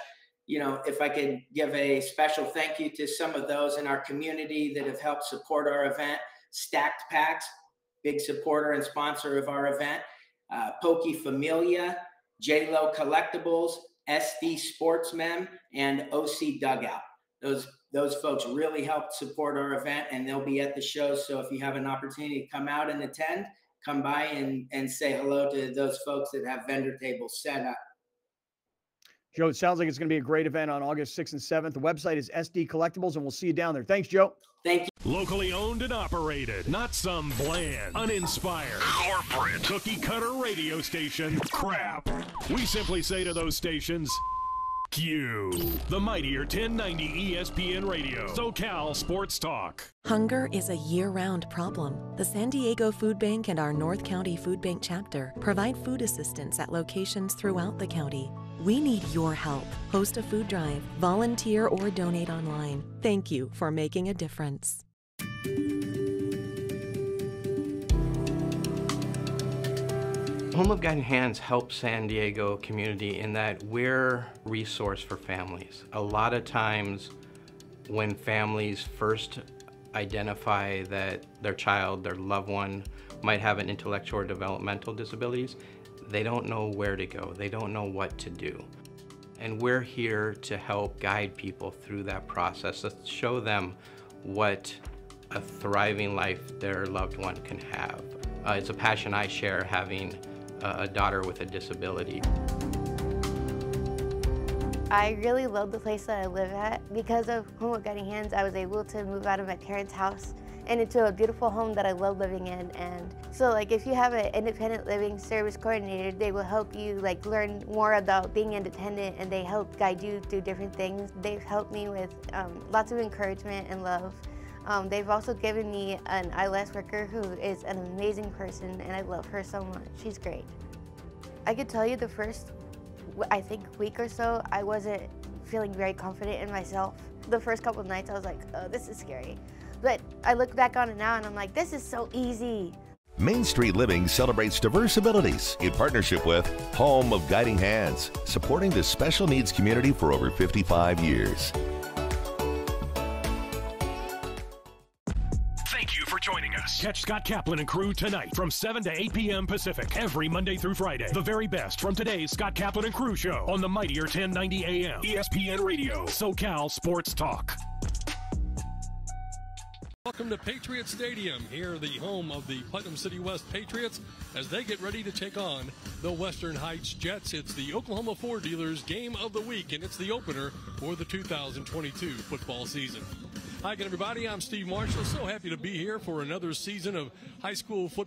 Speaker 21: If I could give a special thank you to some of those in our community that have helped support our event. Stacked Packs, big supporter and sponsor of our event. Poke Familia, J-Lo Collectibles, SD Sportsmem, and OC Dugout. Those folks really helped support our event, and they'll be at the show. So if you have an opportunity to come out and attend, come by and say hello to those folks that have vendor tables set up.
Speaker 20: Joe, it sounds like it's going to be a great event on August 6th and 7th. The website is SD Collectibles, and we'll see you down there. Thanks, Joe.
Speaker 21: Thank you.
Speaker 1: Locally owned and operated, not some bland, uninspired, corporate, cookie-cutter radio station crap. We simply say to those stations, Q. The mightier 1090 ESPN Radio, SoCal Sports Talk.
Speaker 15: Hunger is a year-round problem. The San Diego Food Bank and our North County Food Bank chapter provide food assistance at locations throughout the county. We need your help. Host a food drive, volunteer, or donate online. Thank you for making a difference.
Speaker 7: Home of Guiding Hands helps San Diego community in that we're a resource for families. A lot of times when families first identify that their child, their loved one, might have an intellectual or developmental disabilities, they don't know where to go. They don't know what to do. And we're here to help guide people through that process, to show them what a thriving life their loved one can have. It's a passion I share, having a daughter with a disability.
Speaker 22: I really love the place that I live at. Because of Home of Guiding Hands, I was able to move out of my parents' house and into a beautiful home that I love living in. And so if you have an independent living service coordinator, they will help you learn more about being independent, and they help guide you through different things. They've helped me with lots of encouragement and love. They've also given me an ILS worker who is an amazing person, and I love her so much. She's great. I could tell you the first, I think, week or so, I wasn't feeling very confident in myself. the first couple of nights I was like, oh, this is scary. But I look back on it now and I'm like, this is so easy.
Speaker 8: Main Street Living celebrates diverse abilities in partnership with Home of Guiding Hands, supporting the special needs community for over 55 years.
Speaker 1: Thank you for joining us. Catch Scott Kaplan and crew tonight from 7 to 8 p.m. Pacific every Monday through Friday. The very best from today's Scott Kaplan and crew show on the mightier 1090 AM ESPN Radio, SoCal Sports Talk.
Speaker 5: Welcome to Patriot Stadium, here the home of the Putnam City West Patriots as they get ready to take on the Western Heights Jets. It's the Oklahoma Ford Dealers Game of the Week, and it's the opener for the 2022 football season. Hi again, everybody. I'm Steve Marshall. So happy to be here for another season of high school football.